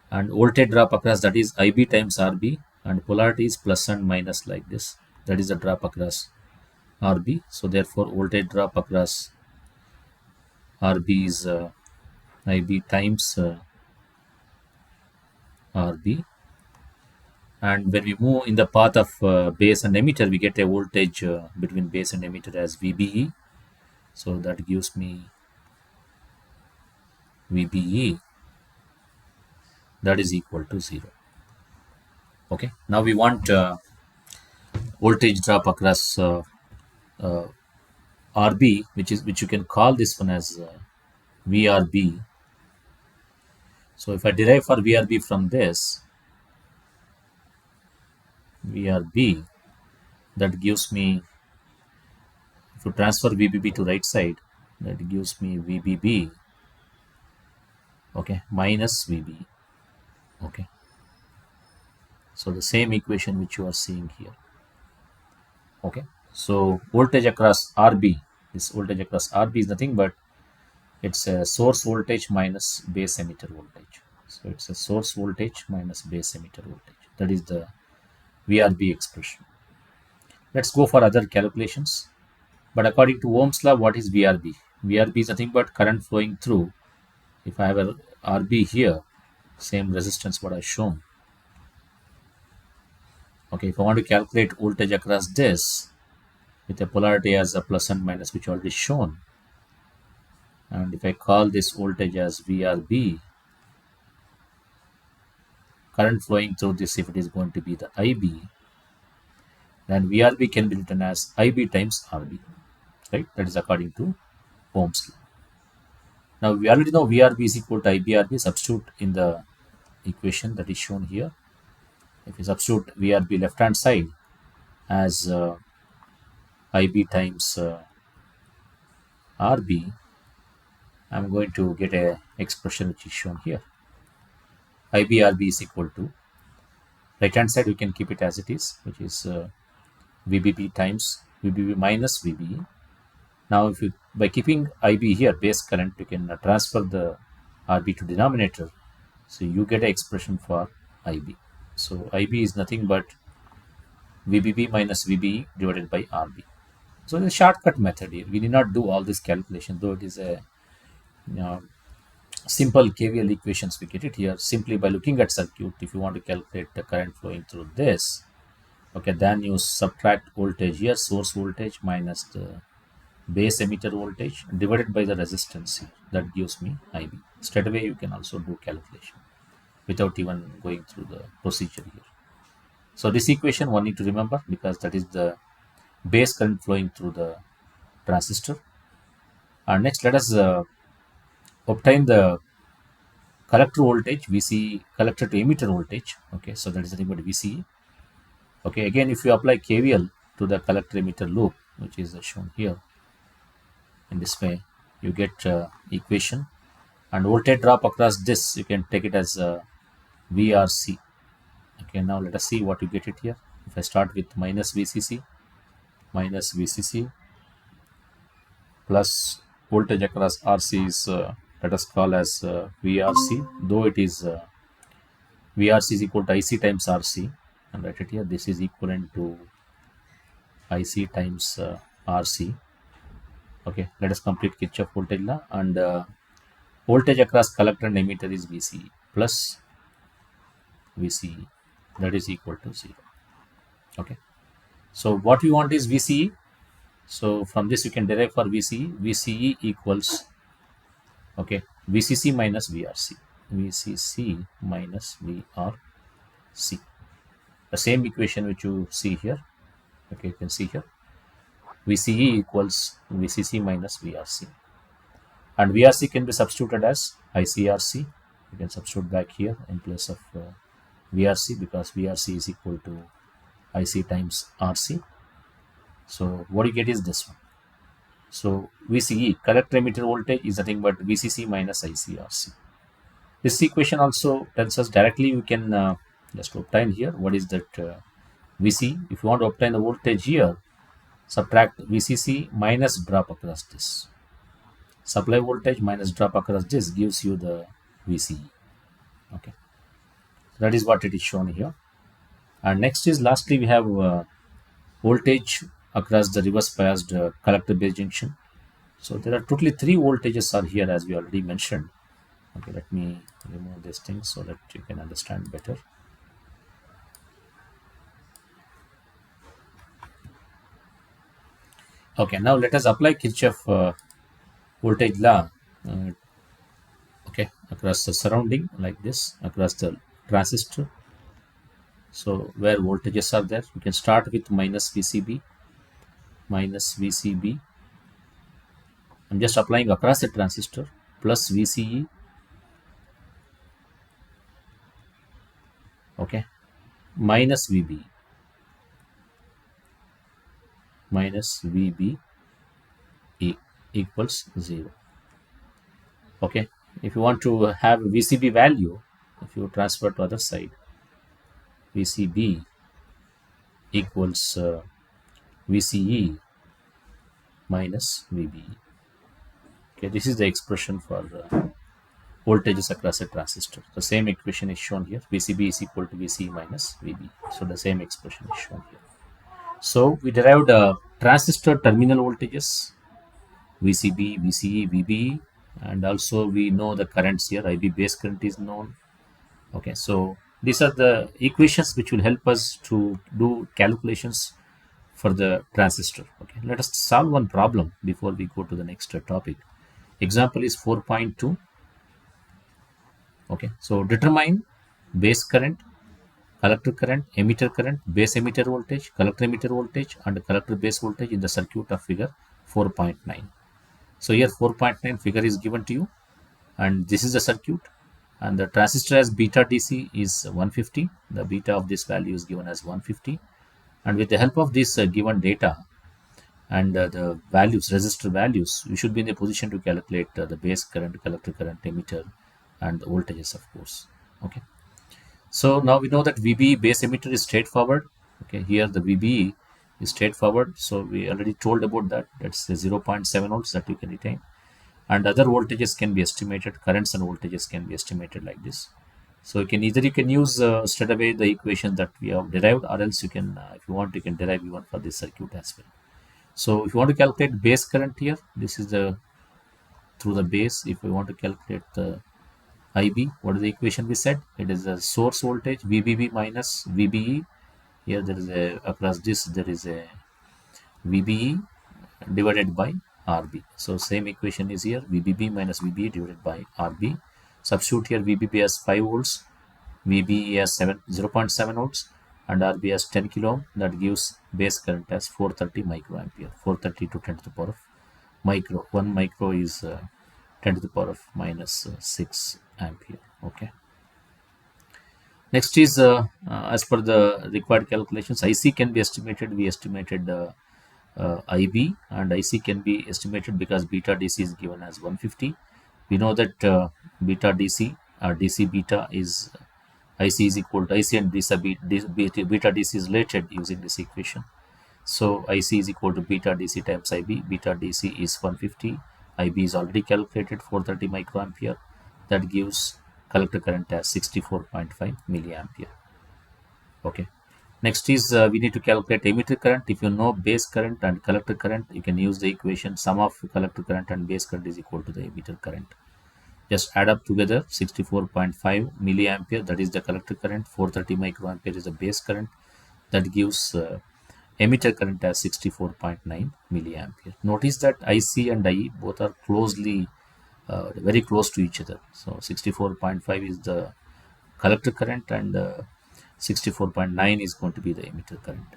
and voltage drop across, that is IB times RB, and polarity is plus and minus like this. That is the drop across RB. So therefore, voltage drop across RB is IB times RB. And when we move in the path of base and emitter, we get a voltage between base and emitter as VBE. So that gives me VBE, that is equal to 0. Okay, now we want voltage drop across RB, which you can call this one as VRB. So if I derive for VRB from this, VRB, that gives me, if you transfer VBB to right side, that gives me VBB, okay, minus VB. Okay, so the same equation which you are seeing here. Okay, so voltage across RB, this voltage across RB is nothing but it's a source voltage minus base emitter voltage. So it's a source voltage minus base emitter voltage. That is the VRB expression. Let's go for other calculations. But according to Ohm's law, what is VRB? VRB is nothing but current flowing through. If I have a RB here, same resistance what I've shown. Okay, if I want to calculate voltage across this with a polarity as a plus and minus, which already shown, and if I call this voltage as VRB, current flowing through this, if it is going to be the IB, then VRB can be written as IB times RB, right? That is according to Ohm's law. Now we already know VRB is equal to IBRB. Substitute in the equation that is shown here. If you substitute VRB left hand side as IB times RB, I'm going to get a expression which is shown here. IBRB is equal to, right hand side we can keep it as it is, which is VBB times VBB minus VBE. Now if you, by keeping IB here, base current, you can transfer the RB to denominator. So you get an expression for IB. So IB is nothing but VBB minus VBE divided by RB. So the shortcut method here. We need not do all this calculation, though it is a simple KVL equations. We get it here simply by looking at circuit. If you want to calculate the current flowing through this, okay, then you subtract voltage here, source voltage minus the base emitter voltage divided by the resistance here. That gives me IB. Straight away you can also do calculation without even going through the procedure here. So this equation one need to remember because that is the base current flowing through the transistor. And next, let us obtain the collector voltage, VCE, collector to emitter voltage. Okay, so that is nothing but VCE. Okay, again, if you apply KVL to the collector emitter loop, which is shown here in this way, you get equation, and voltage drop across this, you can take it as VRC. Okay, now let us see what you get it here. If I start with minus VCC plus voltage across RC is let us call as VRC, though it is VRC is equal to IC times RC, and write it here. This is equivalent to IC times RC. Okay, let us complete Kirchhoff voltage law, and voltage across collector and emitter is VCE plus VCE, that is equal to 0. Okay, so what we want is VCE. So from this you can derive for VCE. VCE equals, okay, VCC minus VRC. VCC minus VRC. The same equation which you see here. Okay, you can see here. VCE equals VCC minus VRC. And VRC can be substituted as ICRC. You can substitute back here in place of VRC because VRC is equal to IC times RC. So what you get is this one. So VCE, collector emitter voltage, is nothing but VCC minus ICRC. This equation also tells us directly we can just obtain here what is that VC. If you want to obtain the voltage here, subtract VCC minus drop across this. Supply voltage minus drop across this gives you the VCE. Okay, that is what it is shown here. And next is lastly we have voltage across the reverse biased collector base junction. So there are totally 3 voltages are here as we already mentioned. Okay, let me remove this thing so that you can understand better. Okay, now let us apply Kirchhoff voltage law okay, across the surrounding like this, across the transistor. So where voltages are there, you can start with minus VCB. I'm just applying across the transistor, plus VCE. Okay, minus VB equals 0. Okay, if you want to have VCB value, if you transfer to other side, VCB equals VCE minus VBE. Okay, this is the expression for voltages across a transistor. The same equation is shown here. VCB is equal to VCE minus VB. So the same expression is shown here. So we derived transistor terminal voltages, VCB, VCE, VBE, and also we know the currents here. IB base current is known. Okay, so these are the equations which will help us to do calculations for the transistor. Okay, let us solve one problem before we go to the next topic. Example is 4.2. Okay, so determine base current, collector current, emitter current, base emitter voltage, collector emitter voltage, and collector base voltage in the circuit of figure 4.9. So here 4.9 figure is given to you, and this is the circuit, and the transistor as beta DC is 150. The beta of this value is given as 150, and with the help of this given data and the values, resistor values, you should be in a position to calculate the base current, collector current, emitter, and the voltages, of course. Okay, so now we know that VBE base emitter is straightforward. Okay, here the VBE is straightforward, so we already told about that. That's 0.7 volts that you can retain, and other voltages can be estimated, currents and voltages can be estimated like this. So you can use straight away the equation that we have derived, or else you can if you want, you can derive even for this circuit as well. So if you want to calculate base current here, this is the through the base. If we want to calculate the IB, what is the equation we said? It is the source voltage VBB minus VBE. Here there is a, across this there is a VBE divided by RB. So same equation is here, VBB minus VBE divided by RB. Substitute here VBB as 5 volts, VBE as 0.7 volts, and RB as 10 kilo ohm. That gives base current as 430 microampere. 430 to 10 to the power of micro. 1 micro is 10 to the power of minus 6 ampere. Okay. Next is as per the required calculations, IC can be estimated. We estimated IB, and IC can be estimated because beta DC is given as 150. We know that beta DC or DC beta is IC is equal to IC, and beta DC is related using this equation. So IC is equal to beta DC times IB. Beta DC is 150. IB is already calculated 430 microampere. That gives collector current as 64.5 milliampere. Okay. Next is we need to calculate emitter current. If you know base current and collector current, you can use the equation sum of collector current and base current is equal to the emitter current. Just add up together 64.5 milliampere, that is the collector current, 430 microampere is the base current. That gives emitter current as 64.9 milliampere. Notice that IC and IE both are closely, very close to each other. So 64.5 is the collector current, and 64.9 is going to be the emitter current.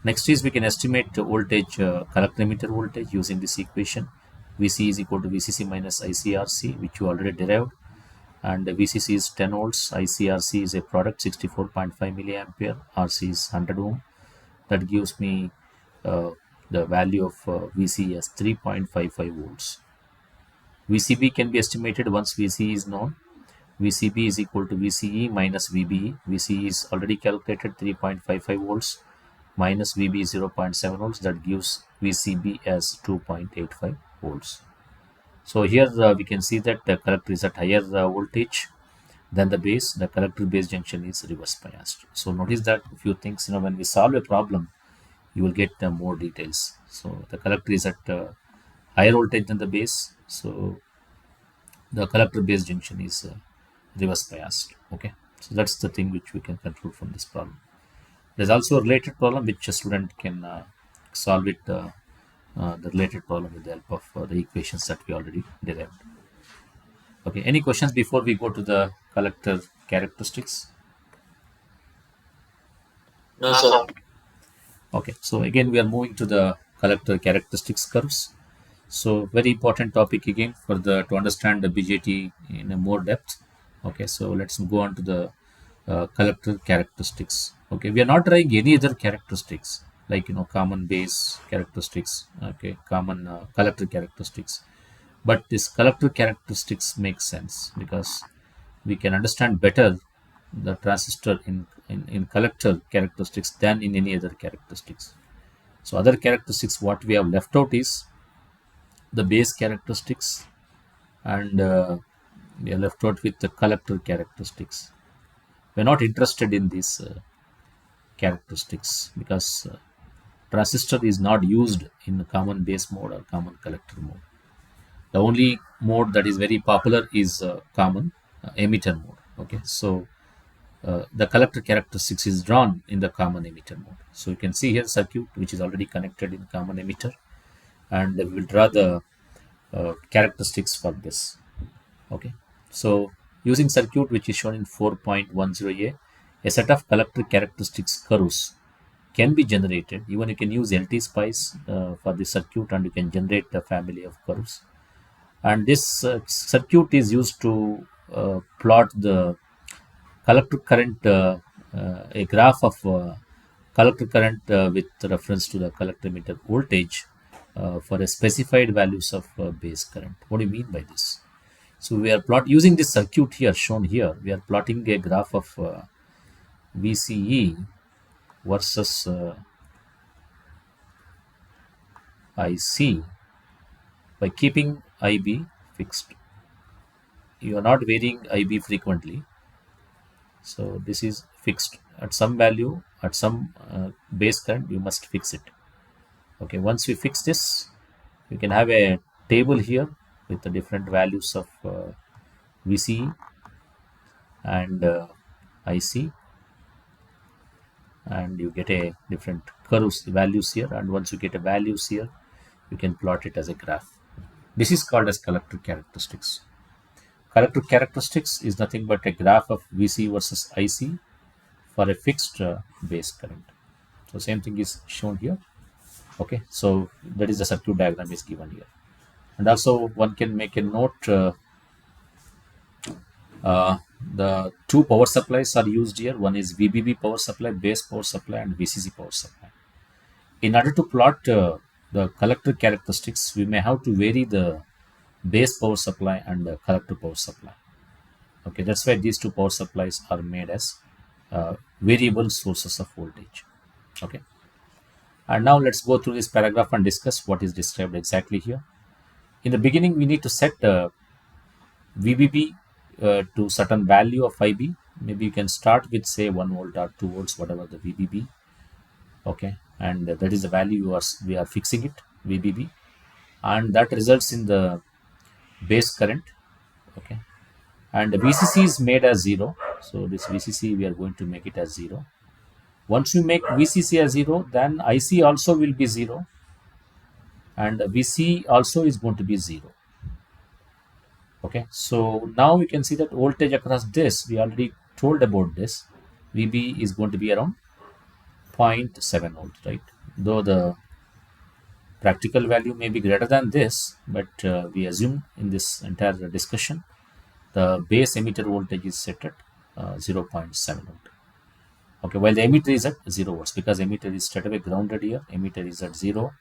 Next is we can estimate the voltage, collector emitter voltage using this equation. VC is equal to VCC minus ICRC, which you already derived, and VCC is 10 volts, ICRC is a product 64.5 milliampere, RC is 100 ohm. That gives me the value of VC as 3.55 volts. VCB can be estimated once VC is known. VCB is equal to VCE minus VBE. VCE is already calculated 3.55 volts minus VB is 0.7 volts. That gives VCB as 2.85 volts. So here we can see that the collector is at higher voltage than the base. The collector base junction is reverse biased. So notice that a few things, when we solve a problem, you will get more details. So the collector is at higher voltage than the base. So the collector base junction is reverse biased. Okay. So that's the thing which we can conclude from this problem. There's also a related problem which a student can solve it, the related problem with the help of the equations that we already derived. Okay, any questions before we go to the collector characteristics?
No, sir.
Okay, so again we are moving to the collector characteristics curves. So very important topic again for the to understand the BJT in a more depth. Okay, so let's go on to the collector characteristics. Okay, we are not trying any other characteristics like common base characteristics. Okay, common collector characteristics, but this collector characteristics makes sense because we can understand better the transistor in collector characteristics than in any other characteristics. So other characteristics what we have left out is the base characteristics, and we are left out with the collector characteristics. We are not interested in these characteristics because transistor is not used in common base mode or common collector mode. The only mode that is very popular is common emitter mode. Okay, so the collector characteristics is drawn in the common emitter mode. So you can see here circuit which is already connected in common emitter, and we will draw the characteristics for this. Okay, so using circuit which is shown in 4.10a, a set of collector characteristics curves can be generated. Even you can use LT spice for the circuit, and you can generate a family of curves. And this circuit is used to plot the collector current, a graph of collector current with reference to the collector emitter voltage for a specified values of base current. What do you mean by this? So we are using this circuit here shown here. We are plotting a graph of VCE versus IC by keeping IB fixed. You are not varying IB frequently. So this is fixed at some value, at some base current, you must fix it. Okay, once we fix this, you can have a table here with the different values of VCE and IC, and you get a different curves values here, and once you get a values here, you can plot it as a graph. This is called as collector characteristics. Collector characteristics is nothing but a graph of VC versus IC for a fixed base current. So same thing is shown here. Okay, so that is the circuit diagram is given here. And also one can make a note, the two power supplies are used here. One is VBB power supply, base power supply, and VCC power supply. In order to plot the collector characteristics, we may have to vary the base power supply and the collector power supply. Okay, that's why these two power supplies are made as variable sources of voltage. Okay, and now let's go through this paragraph and discuss what is described exactly here. In the beginning, we need to set VBB to certain value of IB. Maybe you can start with say 1 volt or 2 volts, whatever the VBB. Okay, and that is the value we are fixing it, VBB, and that results in the base current. Okay, and the VCC is made as 0. So this VCC we are going to make it as 0. Once we make VCC as 0, then IC also will be 0, and VC also is going to be 0. Okay, so now we can see that voltage across this, we already told about this. VB is going to be around 0.7 volt, right? Though the practical value may be greater than this, but we assume in this entire discussion, the base emitter voltage is set at 0.7 volt. Okay, while the emitter is at 0 volts, because emitter is straight away grounded here, emitter is at 0.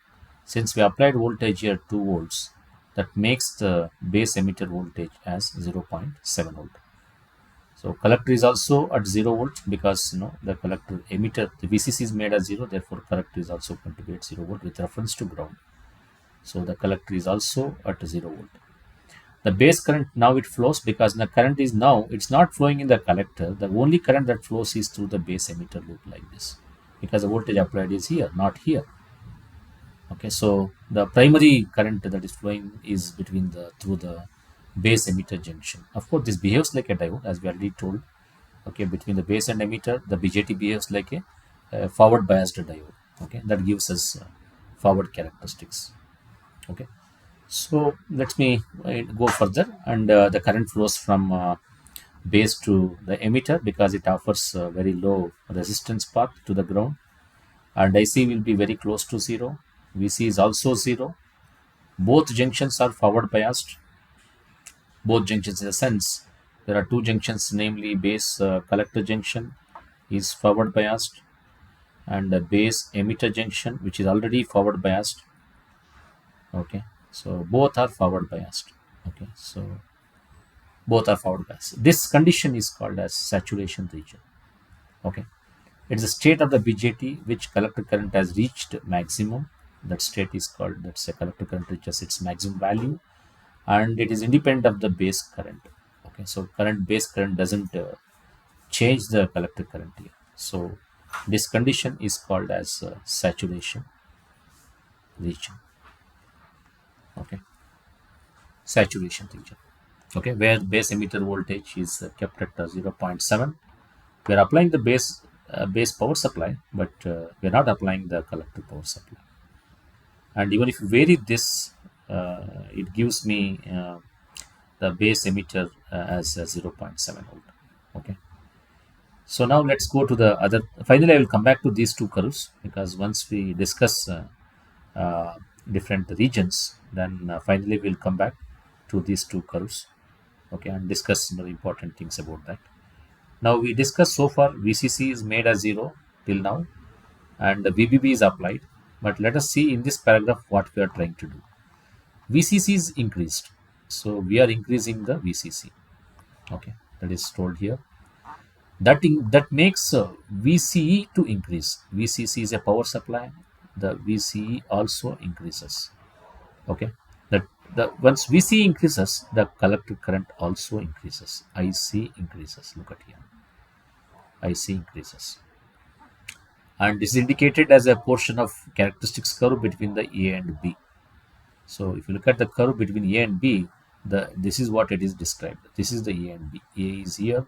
Since we applied voltage here 2 volts, that makes the base emitter voltage as 0.7 volt. So collector is also at 0 volt, because the collector emitter, the VCC is made as 0, therefore collector is also going to be at 0 volt with reference to ground. So the collector is also at 0 volt. The base current now it flows, because the current is now, it's not flowing in the collector. The only current that flows is through the base emitter loop like this, because the voltage applied is here, not here. Okay, so the primary current that is flowing is through the base emitter junction. Of course, this behaves like a diode, as we already told. Okay, between the base and emitter, the BJT behaves like a forward biased diode. Okay, that gives us forward characteristics. Okay, so let me go further, and the current flows from base to the emitter, because it offers a very low resistance path to the ground, and IC will be very close to 0. VC is also 0. Both junctions are forward biased. Both junctions, in the sense, there are two junctions, namely base collector junction is forward biased, and the base emitter junction, which is already forward biased. Okay, so both are forward biased. Okay, so both are forward biased. This condition is called as saturation region. Okay, it's a state of the BJT which collector current has reached maximum. That state is called, that's a collector current reaches its maximum value, and it is independent of the base current. Okay, so base current doesn't change the collector current here. So this condition is called as saturation region. Okay, saturation region. Okay, where base emitter voltage is kept at 0.7. We are applying the base power supply, but we are not applying the collector power supply. And even if you vary this, it gives me the base emitter as 0.7 volt. Okay, so now let's go to the other. Finally, I will come back to these two curves, because once we discuss different regions, then finally we'll come back to these two curves. Okay, and discuss some important things about that. Now we discussed so far VCC is made as 0 till now, and the VBB is applied. But let us see in this paragraph what we are trying to do. VCC is increased, so we are increasing the VCC. Okay, that is told here. That makes VCE to increase. VCC is a power supply. The VCE also increases. Okay, once VCE increases, the collector current also increases. IC increases. Look at here. IC increases, and this is indicated as a portion of characteristics curve between the A and B. So if you look at the curve between A and B, this is what it is described. This is the A and B. A is here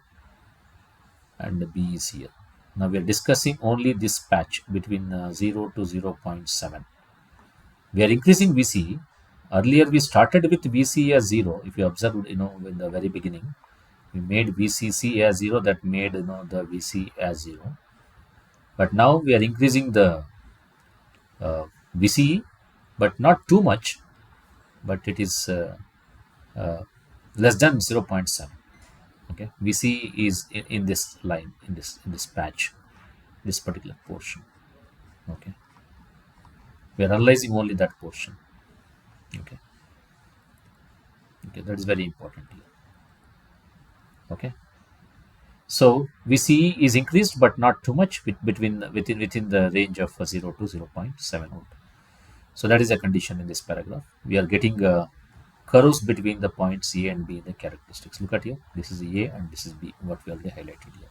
and the B is here. Now we are discussing only this patch between 0 to 0.7. We are increasing VCE. Earlier we started with VCE as 0. If you observed, in the very beginning, We made VCC as 0, that made the VC as 0. But now we are increasing the VCE, but not too much, but it is less than 0.7. Okay, VCE is in this line, in this patch, this particular portion. Okay, we are analyzing only that portion. Okay, okay, that is very important here. Okay, so VCE is increased, but not too much, within the range of 0 to 0.7 volt. So that is a condition in this paragraph. We are getting curves between the points A and B in the characteristics. Look at here. This is A and this is B, what we already highlighted here.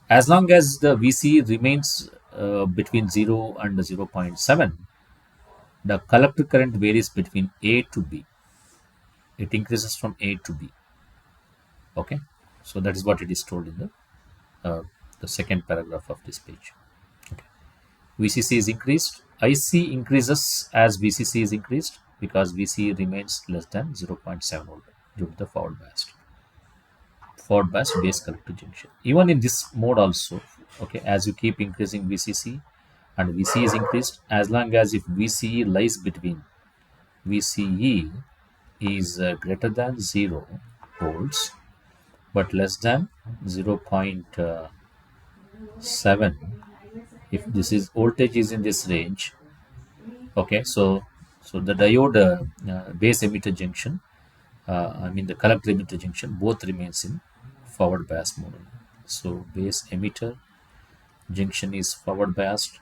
As long as the VC remains between 0 and 0.7, the collector current varies between A to B. It increases from A to B. Okay, so that is what it is told in the second paragraph of this page. Okay. VCC is increased. IC increases as VCC is increased because VC remains less than 0.7 volt due to the forward biased base collector junction. Even in this mode also, okay, as you keep increasing VCC and VC is increased, as long as if VCE lies between VCE is greater than 0 volts but less than 0.7, if this is voltage is in this range. Okay, so the diode base emitter junction, the collector emitter junction, both remains in forward bias mode. So base emitter junction is forward biased,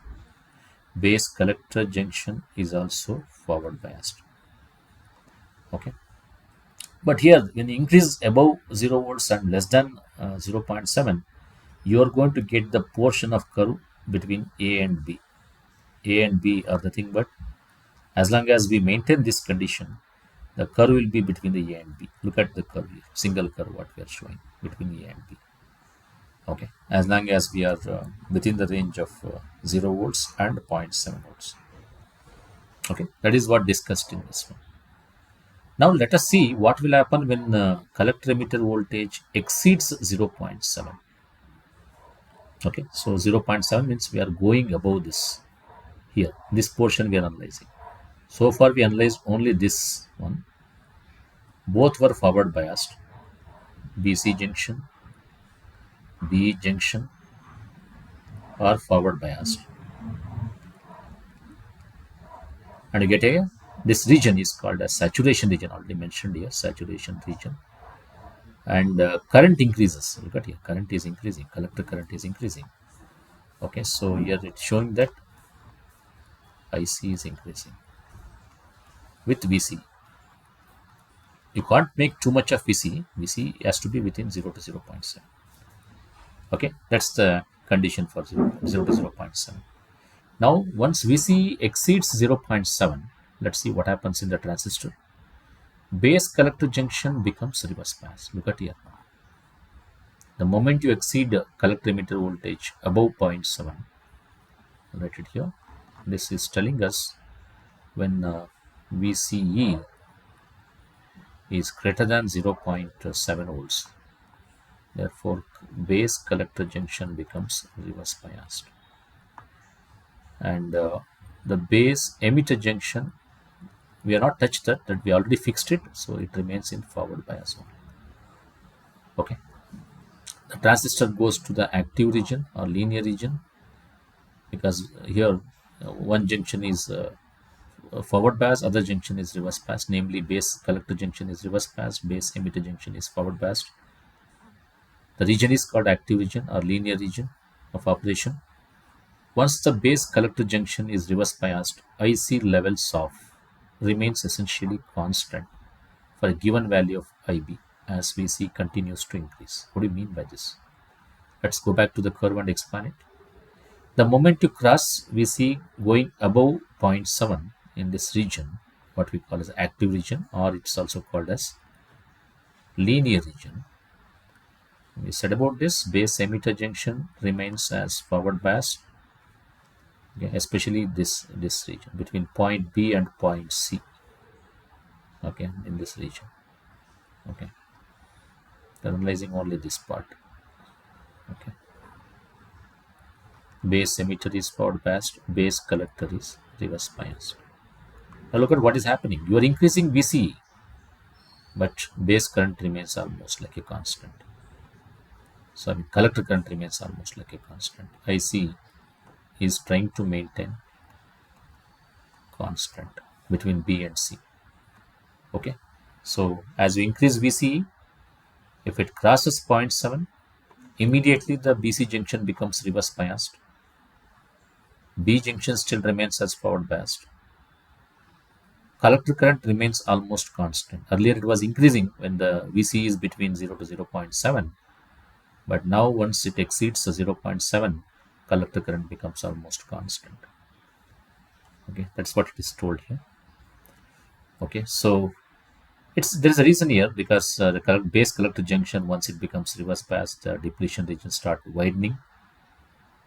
base collector junction is also forward biased. Okay, but here when you increase above 0 volts and less than 0.7, you are going to get the portion of curve between A and B. A and B are the thing, but as long as we maintain this condition, the curve will be between the A and B. Look at the curve here, single curve what we are showing between A and B. Okay, as long as we are within the range of 0 volts and 0.7 volts. Okay, that is what discussed in this one. Now let us see what will happen when collector emitter voltage exceeds 0.7. Okay, so 0.7 means we are going above this. Here, this portion we are analyzing. So far we analyzed only this one. Both were forward biased. BC junction, B junction are forward biased. And you get this region is called as saturation region, already mentioned here, saturation region. And current increases. Look at here, current is increasing, collector current is increasing. Okay, so here it's showing that IC is increasing with VC. You can't make too much of VC. VC has to be within 0 to 0.7. Okay, that's the condition for 0 to 0.7. Now, once VC exceeds 0.7, let's see what happens in the transistor. Base collector junction becomes reverse bias. Look at here. The moment you exceed collector emitter voltage above 0.7, write it here. This is telling us when VCE is greater than 0.7 volts. Therefore, base collector junction becomes reverse biased. And the base emitter junction, we are not touched that we already fixed it, so it remains in forward bias only. Okay. The transistor goes to the active region or linear region because here one junction is forward bias, other junction is reverse bias, namely base collector junction is reverse bias, base emitter junction is forward biased. The region is called active region or linear region of operation. Once the base collector junction is reverse biased, IC levels of remains essentially constant for a given value of IB as VC continues to increase. What do you mean by this? Let's go back to the curve and expand it. The moment you cross VC going above 0.7 in this region, what we call as active region, or it's also called as linear region. We said about this, base emitter junction remains as forward biased, okay, especially this region between point B and point C. Okay, in this region. Okay. We're analyzing only this part. Okay. Base emitter is forward passed, base collector is reverse biased. Now look at what is happening. You are increasing VCE, but base current remains almost like a constant. So I mean, collector current remains almost like a constant. IC is trying to maintain constant between B and C. Okay. So as we increase VCE, if it crosses 0.7, immediately the BC junction becomes reverse biased. B junction still remains as forward biased. Collector current remains almost constant. Earlier it was increasing when the VC is between 0 to 0.7, but now once it exceeds the 0.7, collector current becomes almost constant. Okay, that's what it is told here. Okay, so there is a reason here because the base collector junction, once it becomes reverse biased, the depletion region start widening,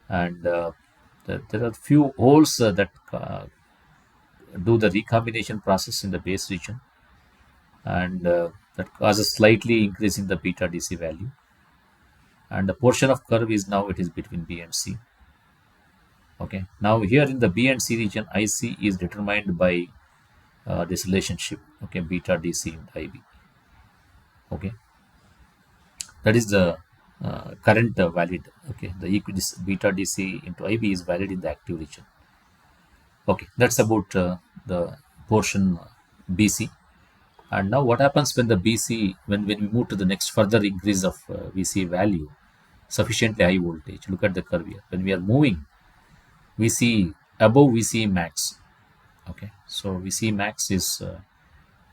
and there are few holes that do the recombination process in the base region, and that causes slightly increasing the beta DC value. And the portion of curve is now it is between B and C. Okay, now here in the B and C region, IC is determined by this relationship. Okay, beta DC and IB. Okay, that is the current valid. Okay, this beta DC into IB is valid in the active region. Okay, that's about the portion BC. And now what happens when the BC, when we move to the next further increase of VC value, sufficiently high voltage. Look at the curve here. When we are moving, we see above VC max. Okay, so VC max is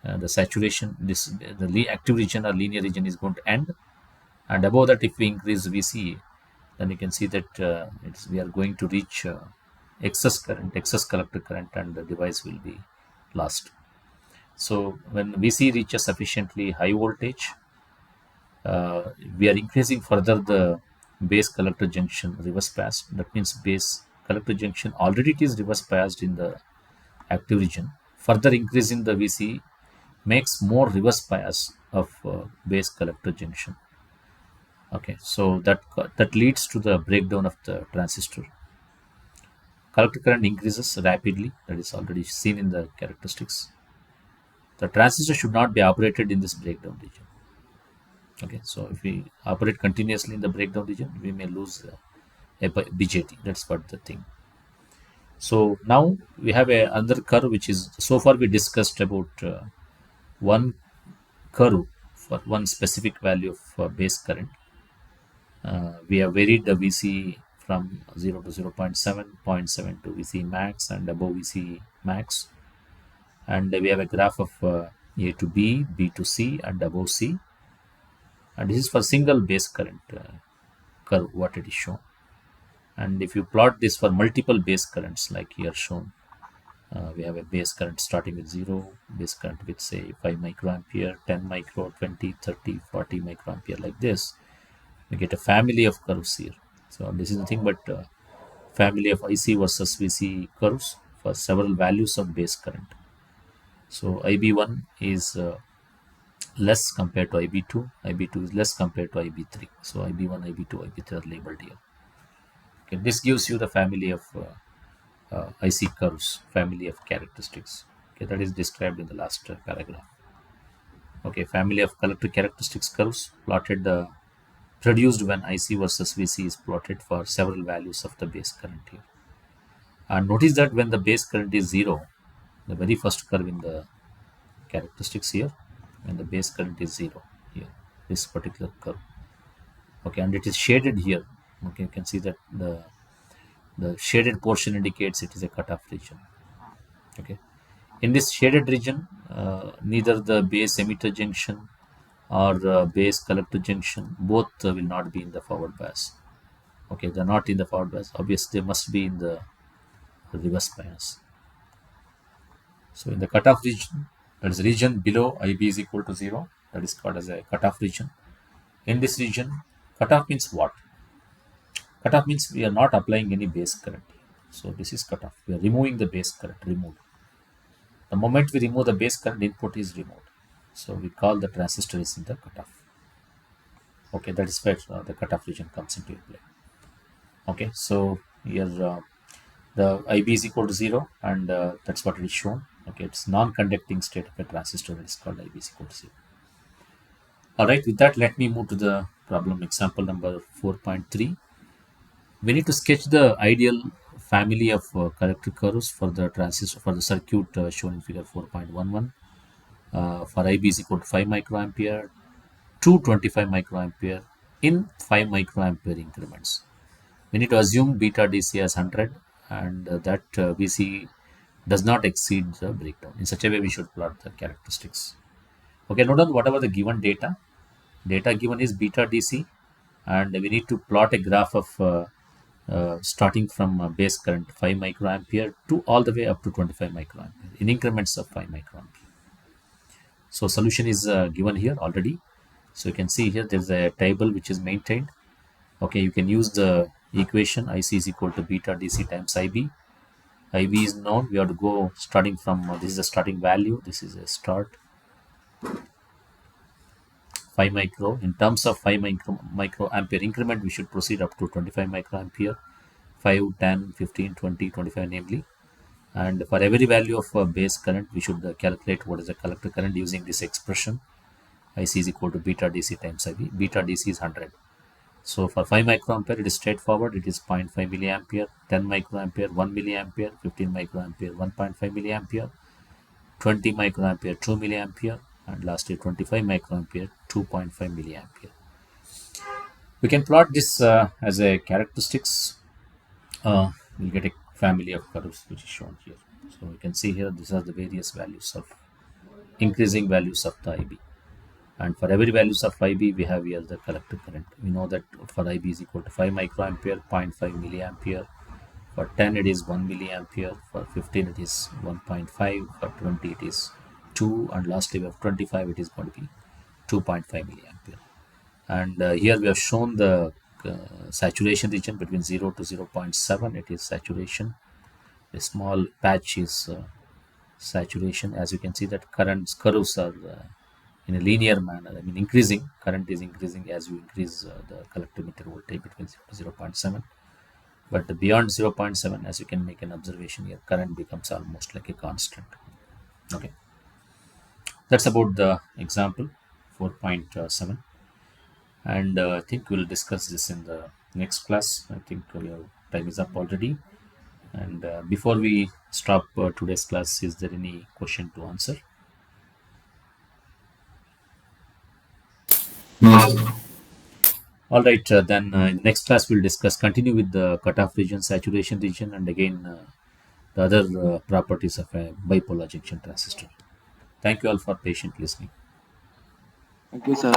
the saturation. The active region or linear region is going to end, and above that, if we increase VC, then you can see that we are going to reach excess current, excess collector current, and the device will be lost. So when VC reaches sufficiently high voltage, we are increasing further the base collector junction reverse biased. That means base collector junction already it is reverse biased in the active region. Further increasing the VC makes more reverse bias of base collector junction. Okay, so that leads to the breakdown of the transistor. Collector current increases rapidly. That is already seen in the characteristics. The transistor should not be operated in this breakdown region. Okay, so if we operate continuously in the breakdown region, we may lose a BJT. That's what the thing. So now we have another curve, which is so far we discussed about one curve for one specific value of base current. We have varied the VC from 0 to 0.7, 0.7 to VC max, and above VC max. And we have a graph of A to B, B to C, and above C. And this is for single base current curve, what it is shown. And if you plot this for multiple base currents, like here shown, we have a base current starting with 0, base current with say 5 microampere, 10 micro, 20, 30, 40 microampere, like this. We get a family of curves here. So this is nothing but family of IC versus VC curves for several values of base current. So IB1 is less compared to IB2, IB2 is less compared to IB3. So IB1, IB2, IB3 are labeled here. Okay, this gives you the family of IC curves, family of characteristics. Okay, that is described in the last paragraph. Okay, family of collector characteristics curves plotted produced when IC versus VC is plotted for several values of the base current here. And notice that when the base current is 0, the very first curve in the characteristics here, when the base current is 0 here, this particular curve. Okay, and it is shaded here. Okay, you can see that the shaded portion indicates it is a cutoff region. Okay, in this shaded region, neither the base emitter junction or base collector junction, both will not be in the forward bias. Okay, they're not in the forward bias. Obviously, they must be in the reverse bias. So in the cutoff region, that is region below IB is equal to 0, that is called as a cutoff region. In this region, cutoff means what? Cutoff means we are not applying any base current. So this is cutoff. We are removing the base current, removed. The moment we remove the base current, input is removed. So we call the transistor is in the cutoff. Okay, that is where the cutoff region comes into play. Okay, so here the IB is equal to 0, and that's what it is shown. Okay, it's non-conducting state of a transistor that is called IB is equal to 0. All right, with that, let me move to the problem example number 4.3. We need to sketch the ideal family of character curves for the transistor for the circuit shown in figure 4.11. For IB is equal to 5 microampere, 225 microampere in 5 microampere increments. We need to assume beta DC as 100, and that VC does not exceed the breakdown. In such a way, we should plot the characteristics. Okay, note down whatever the given data. Data given is beta DC, and we need to plot a graph of starting from base current 5 microampere to all the way up to 25 microampere in increments of 5 microampere. So solution is given here already. So you can see here there's a table which is maintained. Okay, you can use the equation IC is equal to beta DC times IB. IB is known. We have to go starting from this is the starting value. This is a start 5 micro. In terms of 5 microampere increment, we should proceed up to 25 microampere, 5, 10, 15, 20, 25 namely. And for every value of base current, we should calculate what is the collector current using this expression. IC is equal to beta DC times IB. Beta DC is 100. So for 5 microampere, it is straightforward. It is 0.5 milliampere, 10 microampere, 1 milliampere, 15 microampere, 1.5 milliampere, 20 microampere, 2 milliampere, and lastly 25 microampere, 2.5 milliampere. We can plot this as a characteristics. We'll get a family of curves which is shown here. So you can see here these are the various values of increasing values of the IB. And for every values of IB, we have here the collector current. We know that for IB is equal to 5 microampere, zero point 0.5 milliampere. For 10, it is 1 milliampere. For 15, it is 1.5. For 20, it is 2. And lastly, we have 25, it is going to be 2.5 milliampere. And here we have shown the saturation region between 0 to 0.7. It is saturation. A small patch is saturation. As you can see that currents curves are in a linear manner. I mean increasing. Current is increasing as you increase the collector meter voltage between 0 to 0.7. But beyond 0.7, as you can make an observation here, current becomes almost like a constant. Okay, that's about the example 4.7. And I think we'll discuss this in the next class. I think your time is up already. And before we stop today's class, is there any question to answer?
No, sir.
All right, then in the next class we'll discuss, continue with the cutoff region, saturation region, and again the other properties of a bipolar junction transistor. Thank you all for patient listening.
Thank you, sir.